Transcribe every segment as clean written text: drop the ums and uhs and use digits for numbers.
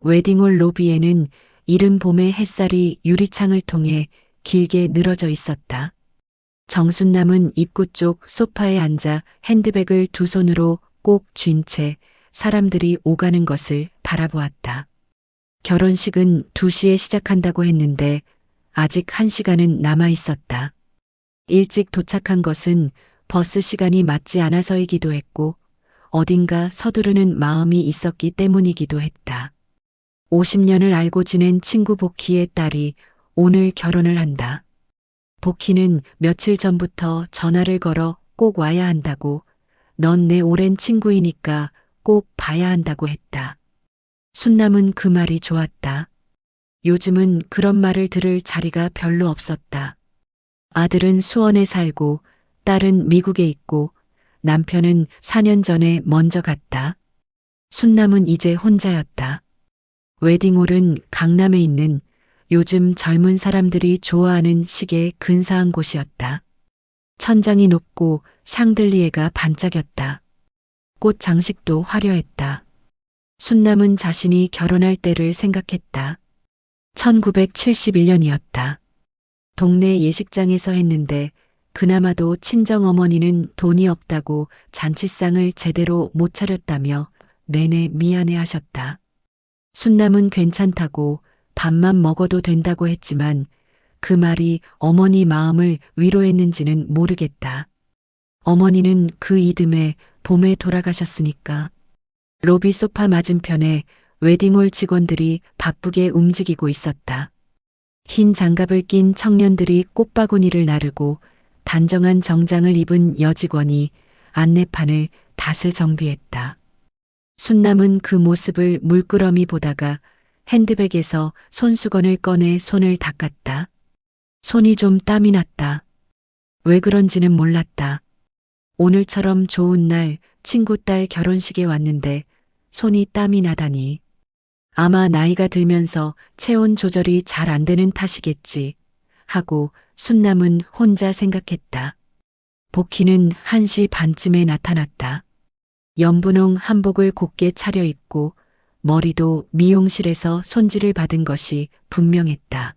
웨딩홀 로비에는 이른 봄의 햇살이 유리창을 통해 길게 늘어져 있었다. 정순남은 입구 쪽 소파에 앉아 핸드백을 두 손으로 꼭 쥔 채 사람들이 오가는 것을 바라보았다. 결혼식은 2시에 시작한다고 했는데 아직 1시간은 남아 있었다. 일찍 도착한 것은 버스 시간이 맞지 않아서이기도 했고 어딘가 서두르는 마음이 있었기 때문이기도 했다. 50년을 알고 지낸 친구 복희의 딸이 오늘 결혼을 한다. 복희는 며칠 전부터 전화를 걸어 꼭 와야 한다고, 넌 내 오랜 친구이니까 꼭 봐야 한다고 했다. 순남은 그 말이 좋았다. 요즘은 그런 말을 들을 자리가 별로 없었다. 아들은 수원에 살고 딸은 미국에 있고 남편은 4년 전에 먼저 갔다. 순남은 이제 혼자였다. 웨딩홀은 강남에 있는 요즘 젊은 사람들이 좋아하는 식의 근사한 곳이었다. 천장이 높고 샹들리에가 반짝였다. 꽃 장식도 화려했다. 순남은 자신이 결혼할 때를 생각했다. 1971년이었다. 동네 예식장에서 했는데 그나마도 친정어머니는 돈이 없다고 잔치상을 제대로 못 차렸다며 내내 미안해하셨다. 순남은 괜찮다고 밥만 먹어도 된다고 했지만 그 말이 어머니 마음을 위로했는지는 모르겠다. 어머니는 그 이듬해 봄에 돌아가셨으니까. 로비 소파 맞은편에 웨딩홀 직원들이 바쁘게 움직이고 있었다. 흰 장갑을 낀 청년들이 꽃바구니를 나르고 단정한 정장을 입은 여직원이 안내판을 닷을 정비했다. 순남은 그 모습을 물끄러미 보다가 핸드백에서 손수건을 꺼내 손을 닦았다. 손이 좀 땀이 났다. 왜 그런지는 몰랐다. 오늘처럼 좋은 날 친구 딸 결혼식에 왔는데 손이 땀이 나다니. 아마 나이가 들면서 체온 조절이 잘 안 되는 탓이겠지 하고 순남은 혼자 생각했다. 복희는 1시 반쯤에 나타났다. 연분홍 한복을 곱게 차려입고 머리도 미용실에서 손질을 받은 것이 분명했다.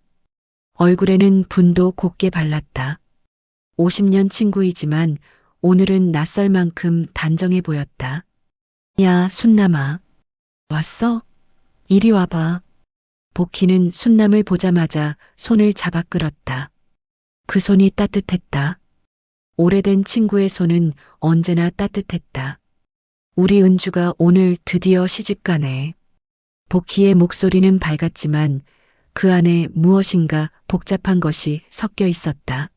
얼굴에는 분도 곱게 발랐다. 50년 친구이지만 오늘은 낯설 만큼 단정해 보였다. 야, 순남아. 왔어? 이리 와봐. 복희는 순남을 보자마자 손을 잡아 끌었다. 그 손이 따뜻했다. 오래된 친구의 손은 언제나 따뜻했다. 우리 은주가 오늘 드디어 시집가네. 복희의 목소리는 밝았지만 그 안에 무엇인가 복잡한 것이 섞여 있었다.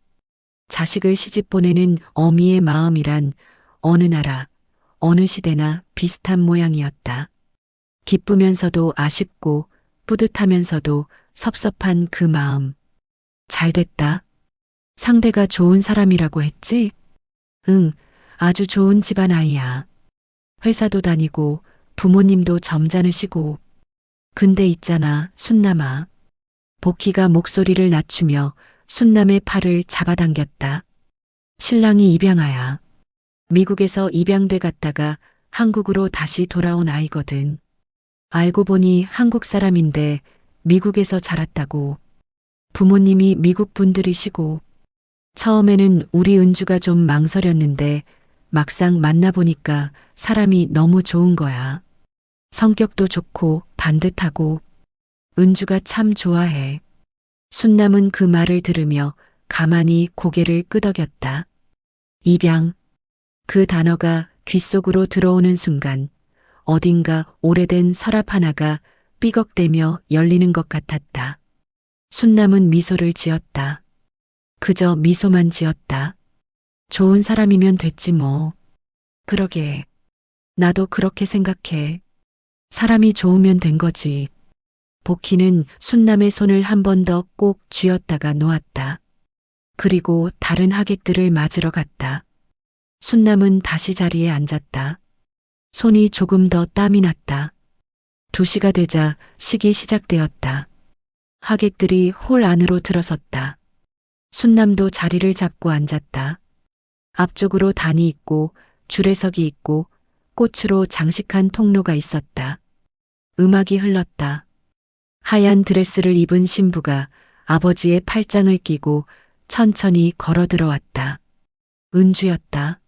자식을 시집 보내는 어미의 마음이란 어느 나라, 어느 시대나 비슷한 모양이었다. 기쁘면서도 아쉽고 뿌듯하면서도 섭섭한 그 마음. 잘 됐다. 상대가 좋은 사람이라고 했지? 응, 아주 좋은 집안 아이야. 회사도 다니고 부모님도 점잖으시고. 근데 있잖아, 순남아. 복희가 목소리를 낮추며 순남의 팔을 잡아당겼다. 신랑이 입양아야. 미국에서 입양돼 갔다가 한국으로 다시 돌아온 아이거든. 알고 보니 한국 사람인데 미국에서 자랐다고. 부모님이 미국 분들이시고. 처음에는 우리 은주가 좀 망설였는데 막상 만나보니까 사람이 너무 좋은 거야. 성격도 좋고 반듯하고. 은주가 참 좋아해. 순남은 그 말을 들으며 가만히 고개를 끄덕였다. 입양. 그 단어가 귓속으로 들어오는 순간 어딘가 오래된 서랍 하나가 삐걱대며 열리는 것 같았다. 순남은 미소를 지었다. 그저 미소만 지었다. 좋은 사람이면 됐지 뭐. 그러게. 나도 그렇게 생각해. 사람이 좋으면 된 거지. 복희는 순남의 손을 한 번 더 꼭 쥐었다가 놓았다. 그리고 다른 하객들을 맞으러 갔다. 순남은 다시 자리에 앉았다. 손이 조금 더 땀이 났다. 2시가 되자 식이 시작되었다. 하객들이 홀 안으로 들어섰다. 순남도 자리를 잡고 앉았다. 앞쪽으로 단이 있고 줄에석이 있고 꽃으로 장식한 통로가 있었다. 음악이 흘렀다. 하얀 드레스를 입은 신부가 아버지의 팔짱을 끼고 천천히 걸어 들어왔다. 은주였다.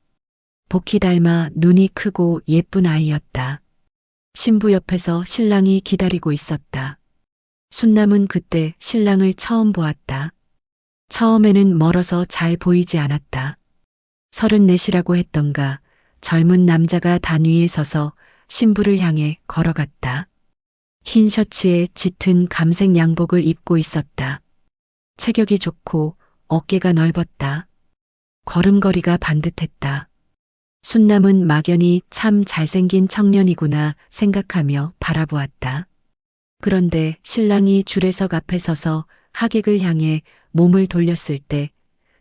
복희 닮아 눈이 크고 예쁜 아이였다. 신부 옆에서 신랑이 기다리고 있었다. 순남은 그때 신랑을 처음 보았다. 처음에는 멀어서 잘 보이지 않았다. 34이라고 했던가 젊은 남자가 단 위에 서서 신부를 향해 걸어갔다. 흰 셔츠에 짙은 감색 양복을 입고 있었다. 체격이 좋고 어깨가 넓었다. 걸음걸이가 반듯했다. 순남은 막연히 참 잘생긴 청년이구나 생각하며 바라보았다. 그런데 신랑이 주례석 앞에 서서 하객을 향해 몸을 돌렸을 때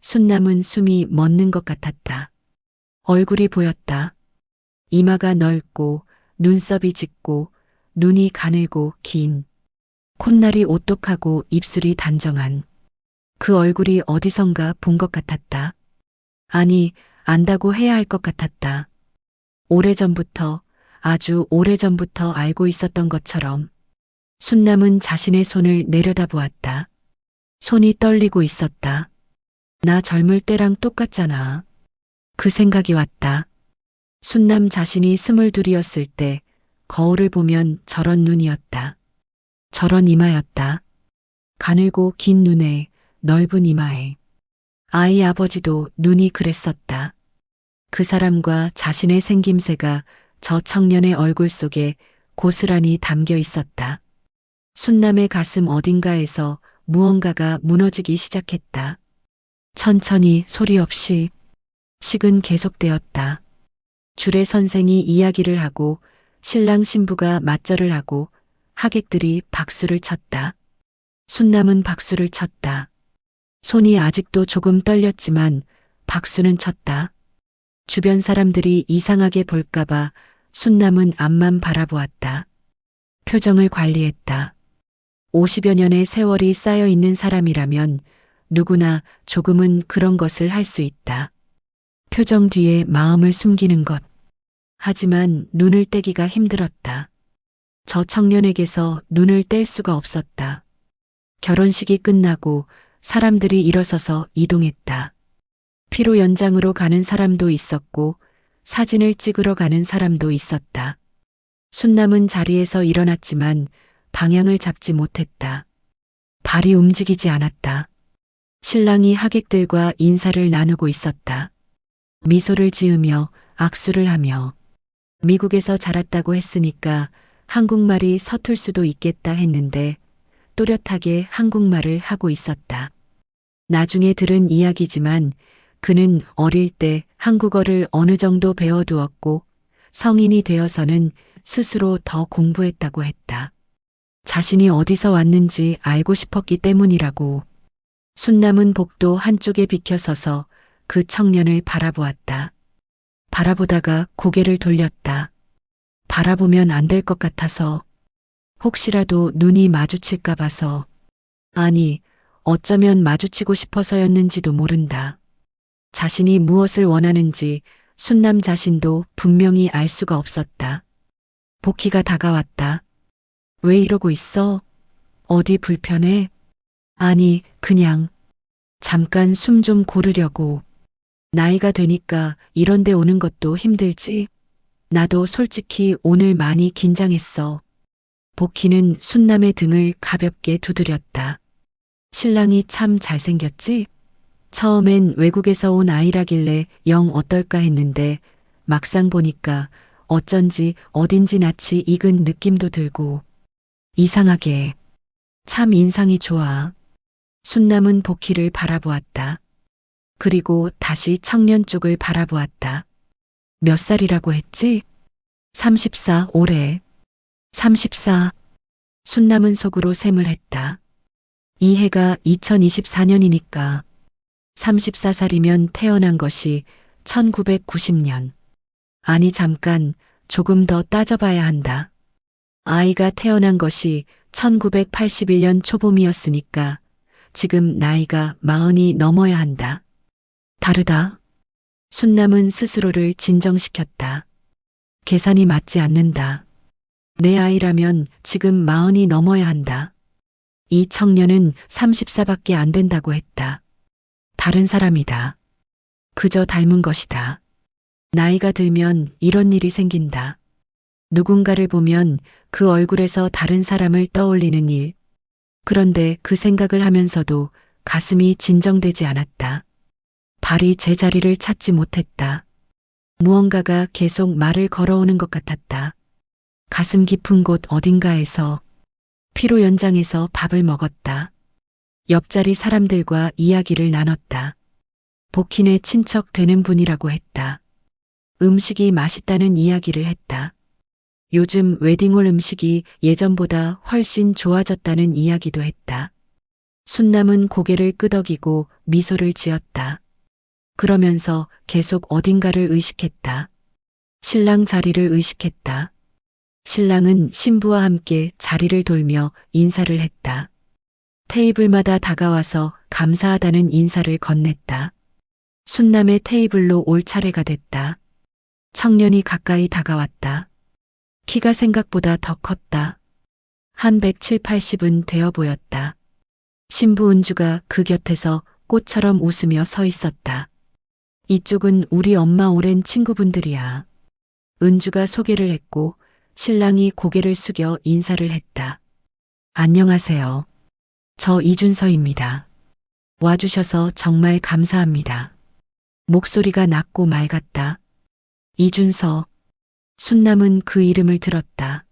순남은 숨이 멎는 것 같았다. 얼굴이 보였다. 이마가 넓고 눈썹이 짙고 눈이 가늘고 긴 콧날이 오똑하고 입술이 단정한 그 얼굴이 어디선가 본 것 같았다. 아니, 안다고 해야 할 것 같았다. 오래전부터, 아주 오래전부터 알고 있었던 것처럼 순남은 자신의 손을 내려다보았다. 손이 떨리고 있었다. 나 젊을 때랑 똑같잖아. 그 생각이 왔다. 순남 자신이 22이었을 때 거울을 보면 저런 눈이었다. 저런 이마였다. 가늘고 긴 눈에 넓은 이마에. 아이 아버지도 눈이 그랬었다. 그 사람과 자신의 생김새가 저 청년의 얼굴 속에 고스란히 담겨 있었다. 순남의 가슴 어딘가에서 무언가가 무너지기 시작했다. 천천히 소리 없이 식은 계속되었다. 주례 선생이 이야기를 하고 신랑 신부가 맞절을 하고 하객들이 박수를 쳤다. 순남은 박수를 쳤다. 손이 아직도 조금 떨렸지만 박수는 쳤다. 주변 사람들이 이상하게 볼까봐 순남은 앞만 바라보았다. 표정을 관리했다. 50여 년의 세월이 쌓여 있는 사람이라면 누구나 조금은 그런 것을 할 수 있다. 표정 뒤에 마음을 숨기는 것. 하지만 눈을 떼기가 힘들었다. 저 청년에게서 눈을 뗄 수가 없었다. 결혼식이 끝나고 사람들이 일어서서 이동했다. 피로 연장으로 가는 사람도 있었고 사진을 찍으러 가는 사람도 있었다. 순남은 자리에서 일어났지만 방향을 잡지 못했다. 발이 움직이지 않았다. 신랑이 하객들과 인사를 나누고 있었다. 미소를 지으며 악수를 하며 미국에서 자랐다고 했으니까 한국말이 서툴 수도 있겠다 했는데 또렷하게 한국말을 하고 있었다. 나중에 들은 이야기지만 그는 어릴 때 한국어를 어느 정도 배워두었고 성인이 되어서는 스스로 더 공부했다고 했다. 자신이 어디서 왔는지 알고 싶었기 때문이라고. 순남은 복도 한쪽에 비켜서서 그 청년을 바라보았다. 바라보다가 고개를 돌렸다. 바라보면 안 될 것 같아서. 혹시라도 눈이 마주칠까 봐서. 아니, 어쩌면 마주치고 싶어서였는지도 모른다. 자신이 무엇을 원하는지 순남 자신도 분명히 알 수가 없었다. 복희가 다가왔다. 왜 이러고 있어? 어디 불편해? 아니, 그냥 잠깐 숨 좀 고르려고. 나이가 되니까 이런 데 오는 것도 힘들지. 나도 솔직히 오늘 많이 긴장했어. 복희는 순남의 등을 가볍게 두드렸다. 신랑이 참 잘생겼지? 처음엔 외국에서 온 아이라길래 영 어떨까 했는데 막상 보니까 어쩐지 어딘지 낯이 익은 느낌도 들고 이상하게 참 인상이 좋아. 순남은 복희를 바라보았다. 그리고 다시 청년 쪽을 바라보았다. 몇 살이라고 했지? 34 올해. 34. 순남은 속으로 셈을 했다. 이 해가 2024년이니까 34살이면 태어난 것이 1990년. 아니 잠깐 조금 더 따져봐야 한다. 아이가 태어난 것이 1981년 초봄이었으니까 지금 나이가 40이 넘어야 한다. 다르다. 순남은 스스로를 진정시켰다. 계산이 맞지 않는다. 내 아이라면 지금 40이 넘어야 한다. 이 청년은 34밖에 안 된다고 했다. 다른 사람이다. 그저 닮은 것이다. 나이가 들면 이런 일이 생긴다. 누군가를 보면 그 얼굴에서 다른 사람을 떠올리는 일. 그런데 그 생각을 하면서도 가슴이 진정되지 않았다. 발이 제자리를 찾지 못했다. 무언가가 계속 말을 걸어오는 것 같았다. 가슴 깊은 곳 어딘가에서 피로 연장해서 밥을 먹었다. 옆자리 사람들과 이야기를 나눴다. 복희네 친척 되는 분이라고 했다. 음식이 맛있다는 이야기를 했다. 요즘 웨딩홀 음식이 예전보다 훨씬 좋아졌다는 이야기도 했다. 순남은 고개를 끄덕이고 미소를 지었다. 그러면서 계속 어딘가를 의식했다. 신랑 자리를 의식했다. 신랑은 신부와 함께 자리를 돌며 인사를 했다. 테이블마다 다가와서 감사하다는 인사를 건넸다. 순남의 테이블로 올 차례가 됐다. 청년이 가까이 다가왔다. 키가 생각보다 더 컸다. 한 170, 80은 되어 보였다. 신부 은주가 그 곁에서 꽃처럼 웃으며 서 있었다. 이쪽은 우리 엄마 오랜 친구분들이야. 은주가 소개를 했고 신랑이 고개를 숙여 인사를 했다. 안녕하세요. 저 이준서입니다. 와주셔서 정말 감사합니다. 목소리가 낮고 맑았다. 이준서. 순남은 그 이름을 들었다.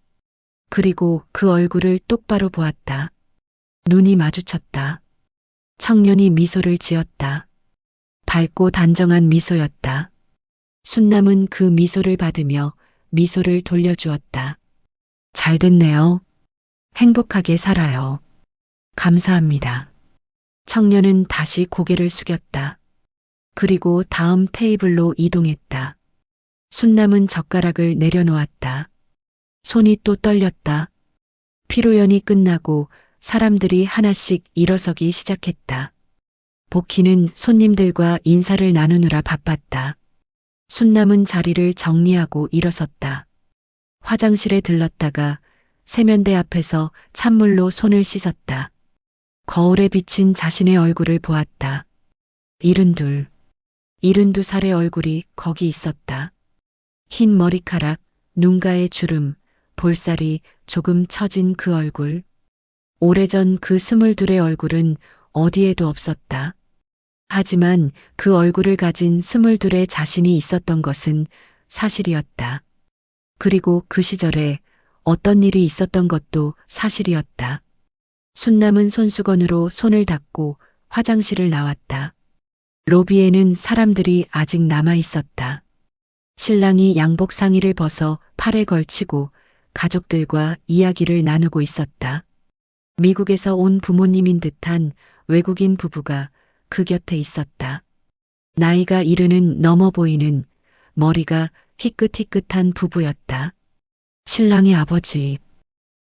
그리고 그 얼굴을 똑바로 보았다. 눈이 마주쳤다. 청년이 미소를 지었다. 밝고 단정한 미소였다. 순남은 그 미소를 받으며 미소를 돌려주었다. 잘 됐네요. 행복하게 살아요. 감사합니다. 청년은 다시 고개를 숙였다. 그리고 다음 테이블로 이동했다. 순남은 젓가락을 내려놓았다. 손이 또 떨렸다. 피로연이 끝나고 사람들이 하나씩 일어서기 시작했다. 복희는 손님들과 인사를 나누느라 바빴다. 순남은 자리를 정리하고 일어섰다. 화장실에 들렀다가 세면대 앞에서 찬물로 손을 씻었다. 거울에 비친 자신의 얼굴을 보았다. 72살의 얼굴이 거기 있었다. 흰 머리카락, 눈가의 주름, 볼살이 조금 처진 그 얼굴. 오래전 그 22의 얼굴은 어디에도 없었다. 하지만 그 얼굴을 가진 22의 자신이 있었던 것은 사실이었다. 그리고 그 시절에 어떤 일이 있었던 것도 사실이었다. 순남은 손수건으로 손을 닦고 화장실을 나왔다. 로비에는 사람들이 아직 남아 있었다. 신랑이 양복 상의를 벗어 팔에 걸치고 가족들과 이야기를 나누고 있었다. 미국에서 온 부모님인 듯한 외국인 부부가 그 곁에 있었다. 나이가 70은 넘어 보이는 머리가 희끗희끗한 부부였다. 신랑의 아버지,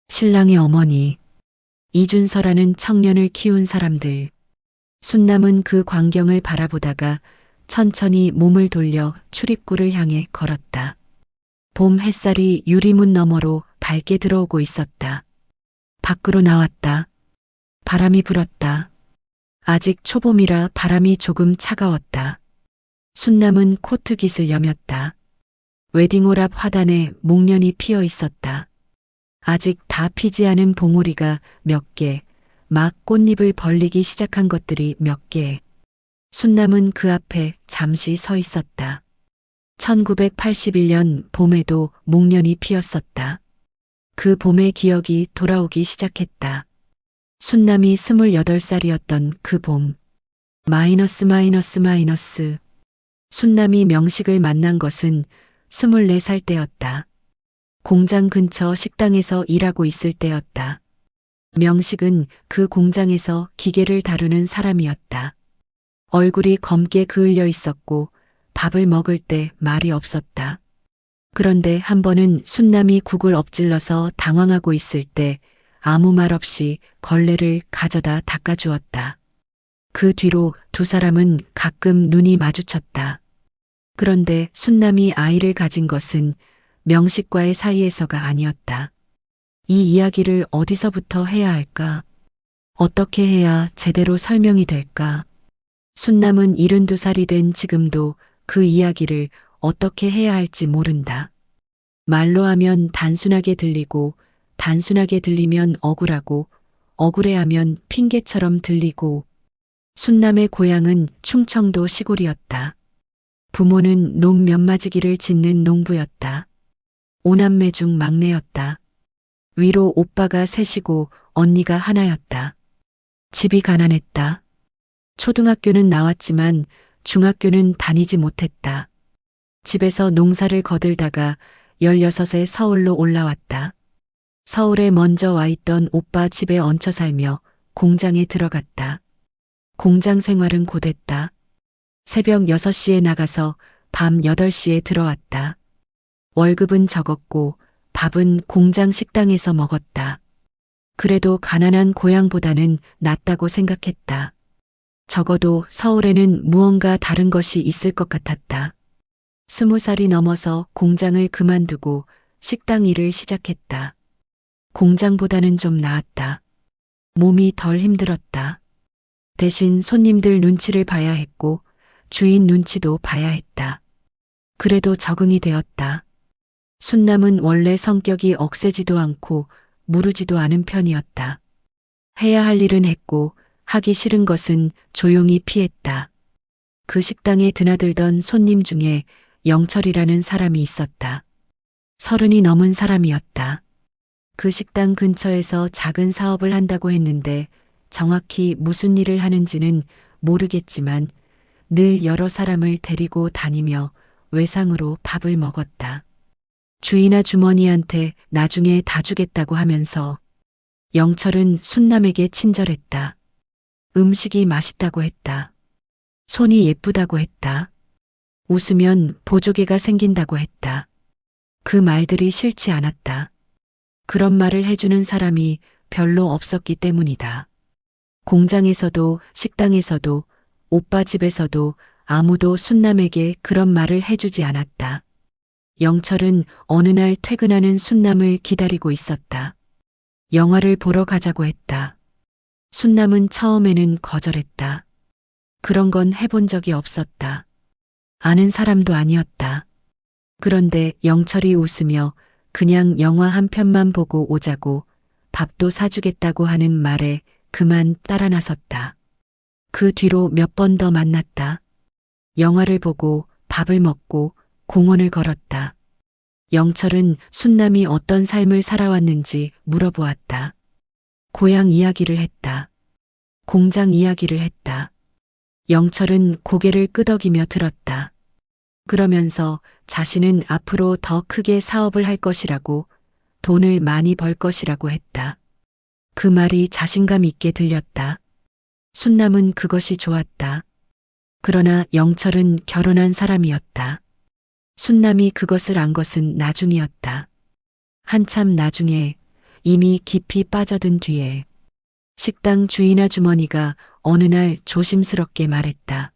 신랑의 어머니, 이준서라는 청년을 키운 사람들. 순남은 그 광경을 바라보다가 천천히 몸을 돌려 출입구를 향해 걸었다. 봄 햇살이 유리문 너머로 밝게 들어오고 있었다. 밖으로 나왔다. 바람이 불었다. 아직 초봄이라 바람이 조금 차가웠다. 순남은 코트깃을 여몄다. 웨딩홀 앞 화단에 목련이 피어 있었다. 아직 다 피지 않은 봉오리가 몇 개, 막 꽃잎을 벌리기 시작한 것들이 몇 개. 순남은 그 앞에 잠시 서 있었다. 1981년 봄에도 목련이 피었었다. 그 봄의 기억이 돌아오기 시작했다. 순남이 28살이었던 그 봄. 마이너스. 순남이 명식을 만난 것은 24살 때였다. 공장 근처 식당에서 일하고 있을 때였다. 명식은 그 공장에서 기계를 다루는 사람이었다. 얼굴이 검게 그을려 있었고 밥을 먹을 때 말이 없었다. 그런데 한 번은 순남이 국을 엎질러서 당황하고 있을 때 아무 말 없이 걸레를 가져다 닦아주었다. 그 뒤로 두 사람은 가끔 눈이 마주쳤다. 그런데 순남이 아이를 가진 것은 명식과의 사이에서가 아니었다. 이 이야기를 어디서부터 해야 할까? 어떻게 해야 제대로 설명이 될까? 순남은 72살이 된 지금도 그 이야기를 어떻게 해야 할지 모른다. 말로 하면 단순하게 들리고, 단순하게 들리면 억울하고, 억울해하면 핑계처럼 들리고, 순남의 고향은 충청도 시골이었다. 부모는 농 면마지기를 짓는 농부였다. 오남매 중 막내였다. 위로 오빠가 셋이고 언니가 하나였다. 집이 가난했다. 초등학교는 나왔지만 중학교는 다니지 못했다. 집에서 농사를 거들다가 16에 서울로 올라왔다. 서울에 먼저 와 있던 오빠 집에 얹혀 살며 공장에 들어갔다. 공장 생활은 고됐다. 새벽 6시에 나가서 밤 8시에 들어왔다. 월급은 적었고 밥은 공장 식당에서 먹었다. 그래도 가난한 고향보다는 낫다고 생각했다. 적어도 서울에는 무언가 다른 것이 있을 것 같았다. 20살이 넘어서 공장을 그만두고 식당 일을 시작했다. 공장보다는 좀 나았다. 몸이 덜 힘들었다. 대신 손님들 눈치를 봐야 했고 주인 눈치도 봐야 했다. 그래도 적응이 되었다. 순남은 원래 성격이 억세지도 않고 무르지도 않은 편이었다. 해야 할 일은 했고 하기 싫은 것은 조용히 피했다. 그 식당에 드나들던 손님 중에 영철이라는 사람이 있었다. 30이 넘은 사람이었다. 그 식당 근처에서 작은 사업을 한다고 했는데 정확히 무슨 일을 하는지는 모르겠지만 늘 여러 사람을 데리고 다니며 외상으로 밥을 먹었다. 주인아 주머니한테 나중에 다 주겠다고 하면서 영철은 순남에게 친절했다. 음식이 맛있다고 했다. 손이 예쁘다고 했다. 웃으면 보조개가 생긴다고 했다. 그 말들이 싫지 않았다. 그런 말을 해주는 사람이 별로 없었기 때문이다. 공장에서도 식당에서도 오빠 집에서도 아무도 순남에게 그런 말을 해주지 않았다. 영철은 어느 날 퇴근하는 순남을 기다리고 있었다. 영화를 보러 가자고 했다. 순남은 처음에는 거절했다. 그런 건 해본 적이 없었다. 아는 사람도 아니었다. 그런데 영철이 웃으며 그냥 영화 한 편만 보고 오자고 밥도 사주겠다고 하는 말에 그만 따라 나섰다. 그 뒤로 몇 번 더 만났다. 영화를 보고 밥을 먹고 공원을 걸었다. 영철은 순남이 어떤 삶을 살아왔는지 물어보았다. 고향 이야기를 했다. 공장 이야기를 했다. 영철은 고개를 끄덕이며 들었다. 그러면서 자신은 앞으로 더 크게 사업을 할 것이라고, 돈을 많이 벌 것이라고 했다. 그 말이 자신감 있게 들렸다. 순남은 그것이 좋았다. 그러나 영철은 결혼한 사람이었다. 순남이 그것을 안 것은 나중이었다. 한참 나중에, 이미 깊이 빠져든 뒤에 식당 주인 아주머니가 어느 날 조심스럽게 말했다.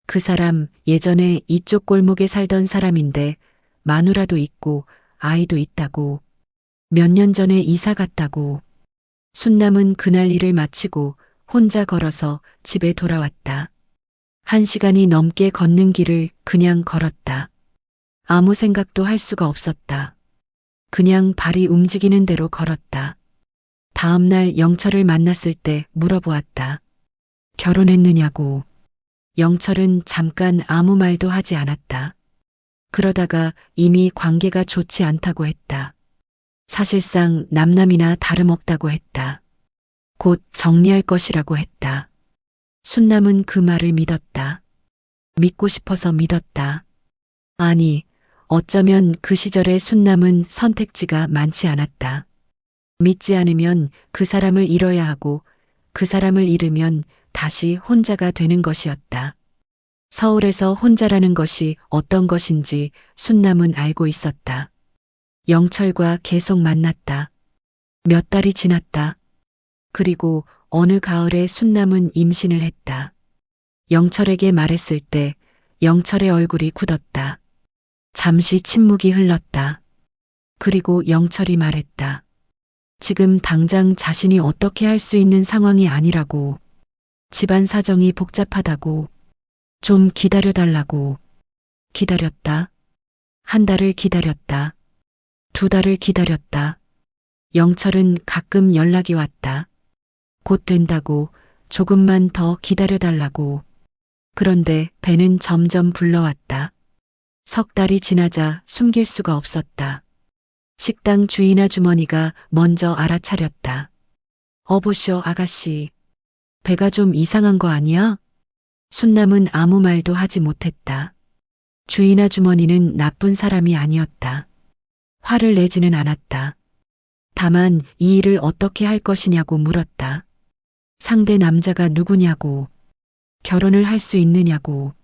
그 사람 예전에 이쪽 골목에 살던 사람인데 마누라도 있고 아이도 있다고. 몇 년 전에 이사 갔다고. 순남은 그날 일을 마치고 혼자 걸어서 집에 돌아왔다. 1시간이 넘게 걷는 길을 그냥 걸었다. 아무 생각도 할 수가 없었다. 그냥 발이 움직이는 대로 걸었다. 다음 날 영철을 만났을 때 물어보았다. 결혼했느냐고. 영철은 잠깐 아무 말도 하지 않았다. 그러다가 이미 관계가 좋지 않다고 했다. 사실상 남남이나 다름없다고 했다. 곧 정리할 것이라고 했다. 순남은 그 말을 믿었다. 믿고 싶어서 믿었다. 아니, 어쩌면 그 시절의 순남은 선택지가 많지 않았다. 믿지 않으면 그 사람을 잃어야 하고 그 사람을 잃으면 다시 혼자가 되는 것이었다. 서울에서 혼자라는 것이 어떤 것인지 순남은 알고 있었다. 영철과 계속 만났다. 몇 달이 지났다. 그리고 어느 가을에 순남은 임신을 했다. 영철에게 말했을 때 영철의 얼굴이 굳었다. 잠시 침묵이 흘렀다. 그리고 영철이 말했다. 지금 당장 자신이 어떻게 할 수 있는 상황이 아니라고. 집안 사정이 복잡하다고. 좀 기다려달라고. 기다렸다. 한 달을 기다렸다. 두 달을 기다렸다. 영철은 가끔 연락이 왔다. 곧 된다고, 조금만 더 기다려달라고. 그런데 배는 점점 불러왔다. 석 달이 지나자 숨길 수가 없었다. 식당 주인 아주머니가 먼저 알아차렸다. 어보쇼 아가씨. 배가 좀 이상한 거 아니야? 순남은 아무 말도 하지 못했다. 주인 아주머니는 나쁜 사람이 아니었다. 화를 내지는 않았다. 다만 이 일을 어떻게 할 것이냐고 물었다. 상대 남자가 누구냐고. 결혼을 할 수 있느냐고.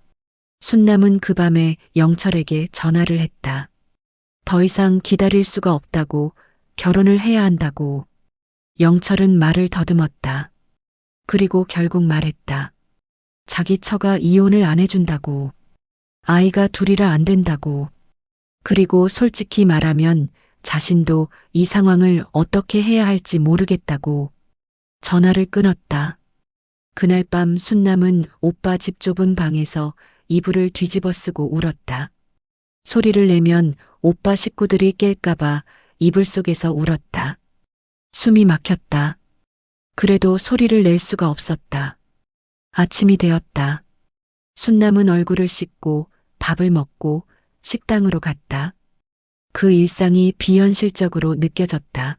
순남은 그 밤에 영철에게 전화를 했다. 더 이상 기다릴 수가 없다고, 결혼을 해야 한다고. 영철은 말을 더듬었다. 그리고 결국 말했다. 자기 처가 이혼을 안 해준다고. 아이가 둘이라 안 된다고. 그리고 솔직히 말하면 자신도 이 상황을 어떻게 해야 할지 모르겠다고. 전화를 끊었다. 그날 밤 순남은 오빠 집 좁은 방에서 이불을 뒤집어 쓰고 울었다. 소리를 내면 오빠 식구들이 깰까봐 이불 속에서 울었다. 숨이 막혔다. 그래도 소리를 낼 수가 없었다. 아침이 되었다. 순남은 얼굴을 씻고 밥을 먹고 식당으로 갔다. 그 일상이 비현실적으로 느껴졌다.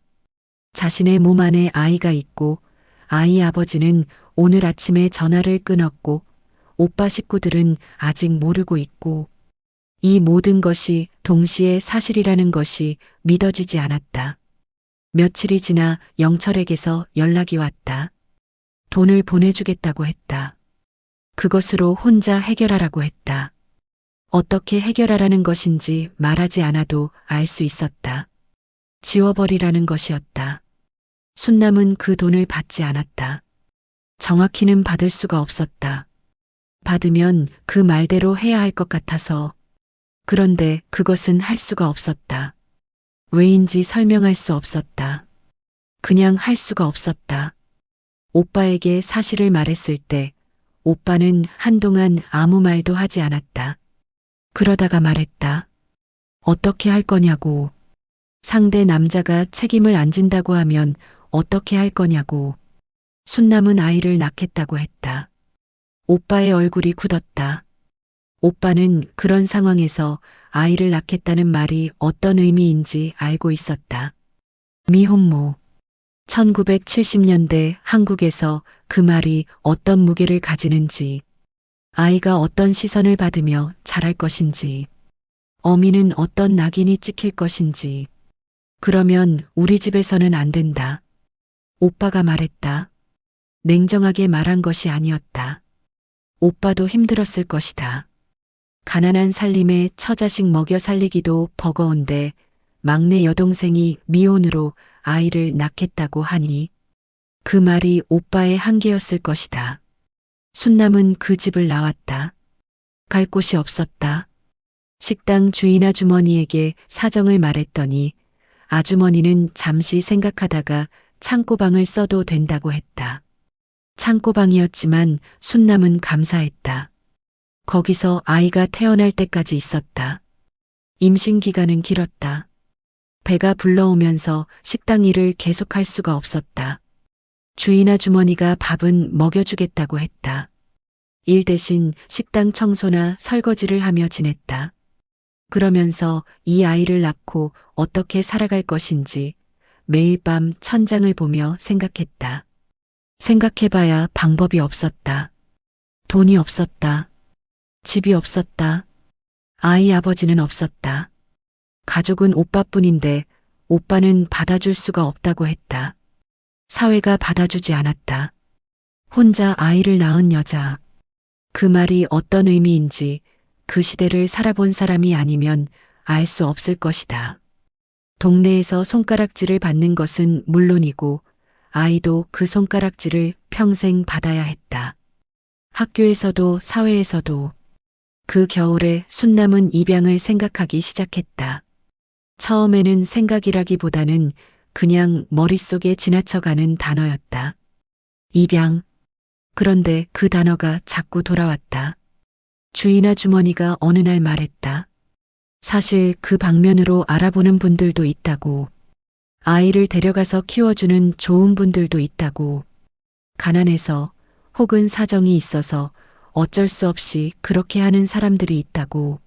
자신의 몸 안에 아이가 있고 아이 아버지는 오늘 아침에 전화를 끊었고 오빠 식구들은 아직 모르고 있고 이 모든 것이 동시에 사실이라는 것이 믿어지지 않았다. 며칠이 지나 영철에게서 연락이 왔다. 돈을 보내주겠다고 했다. 그것으로 혼자 해결하라고 했다. 어떻게 해결하라는 것인지 말하지 않아도 알 수 있었다. 지워버리라는 것이었다. 순남은 그 돈을 받지 않았다. 정확히는 받을 수가 없었다. 받으면 그 말대로 해야 할 것 같아서. 그런데 그것은 할 수가 없었다. 왜인지 설명할 수 없었다. 그냥 할 수가 없었다. 오빠에게 사실을 말했을 때 오빠는 한동안 아무 말도 하지 않았다. 그러다가 말했다. 어떻게 할 거냐고. 상대 남자가 책임을 안 진다고 하면 어떻게 할 거냐고. 순남은 아이를 낳겠다고 했다. 오빠의 얼굴이 굳었다. 오빠는 그런 상황에서 아이를 낳겠다는 말이 어떤 의미인지 알고 있었다. 미혼모. 1970년대 한국에서 그 말이 어떤 무게를 가지는지, 아이가 어떤 시선을 받으며 자랄 것인지, 어미는 어떤 낙인이 찍힐 것인지. 그러면 우리 집에서는 안 된다. 오빠가 말했다. 냉정하게 말한 것이 아니었다. 오빠도 힘들었을 것이다. 가난한 살림에 처자식 먹여 살리기도 버거운데 막내 여동생이 미혼으로 아이를 낳겠다고 하니 그 말이 오빠의 한계였을 것이다. 순남은 그 집을 나왔다. 갈 곳이 없었다. 식당 주인 아주머니에게 사정을 말했더니 아주머니는 잠시 생각하다가 창고방을 써도 된다고 했다. 창고방이었지만 순남은 감사했다. 거기서 아이가 태어날 때까지 있었다. 임신 기간은 길었다. 배가 불러오면서 식당 일을 계속할 수가 없었다. 주인 아주머니가 밥은 먹여주겠다고 했다. 일 대신 식당 청소나 설거지를 하며 지냈다. 그러면서 이 아이를 낳고 어떻게 살아갈 것인지 매일 밤 천장을 보며 생각했다. 생각해봐야 방법이 없었다. 돈이 없었다. 집이 없었다. 아이 아버지는 없었다. 가족은 오빠뿐인데 오빠는 받아줄 수가 없다고 했다. 사회가 받아주지 않았다. 혼자 아이를 낳은 여자. 그 말이 어떤 의미인지 그 시대를 살아본 사람이 아니면 알 수 없을 것이다. 동네에서 손가락질을 받는 것은 물론이고 아이도 그 손가락질을 평생 받아야 했다. 학교에서도 사회에서도. 그 겨울에 순남은 입양을 생각하기 시작했다. 처음에는 생각이라기보다는 그냥 머릿속에 지나쳐가는 단어였다. 입양. 그런데 그 단어가 자꾸 돌아왔다. 주인 아주머니가 어느 날 말했다. 사실 그 방면으로 알아보는 분들도 있다고. 아이를 데려가서 키워주는 좋은 분들도 있다고. 가난해서 혹은 사정이 있어서 어쩔 수 없이 그렇게 하는 사람들이 있다고.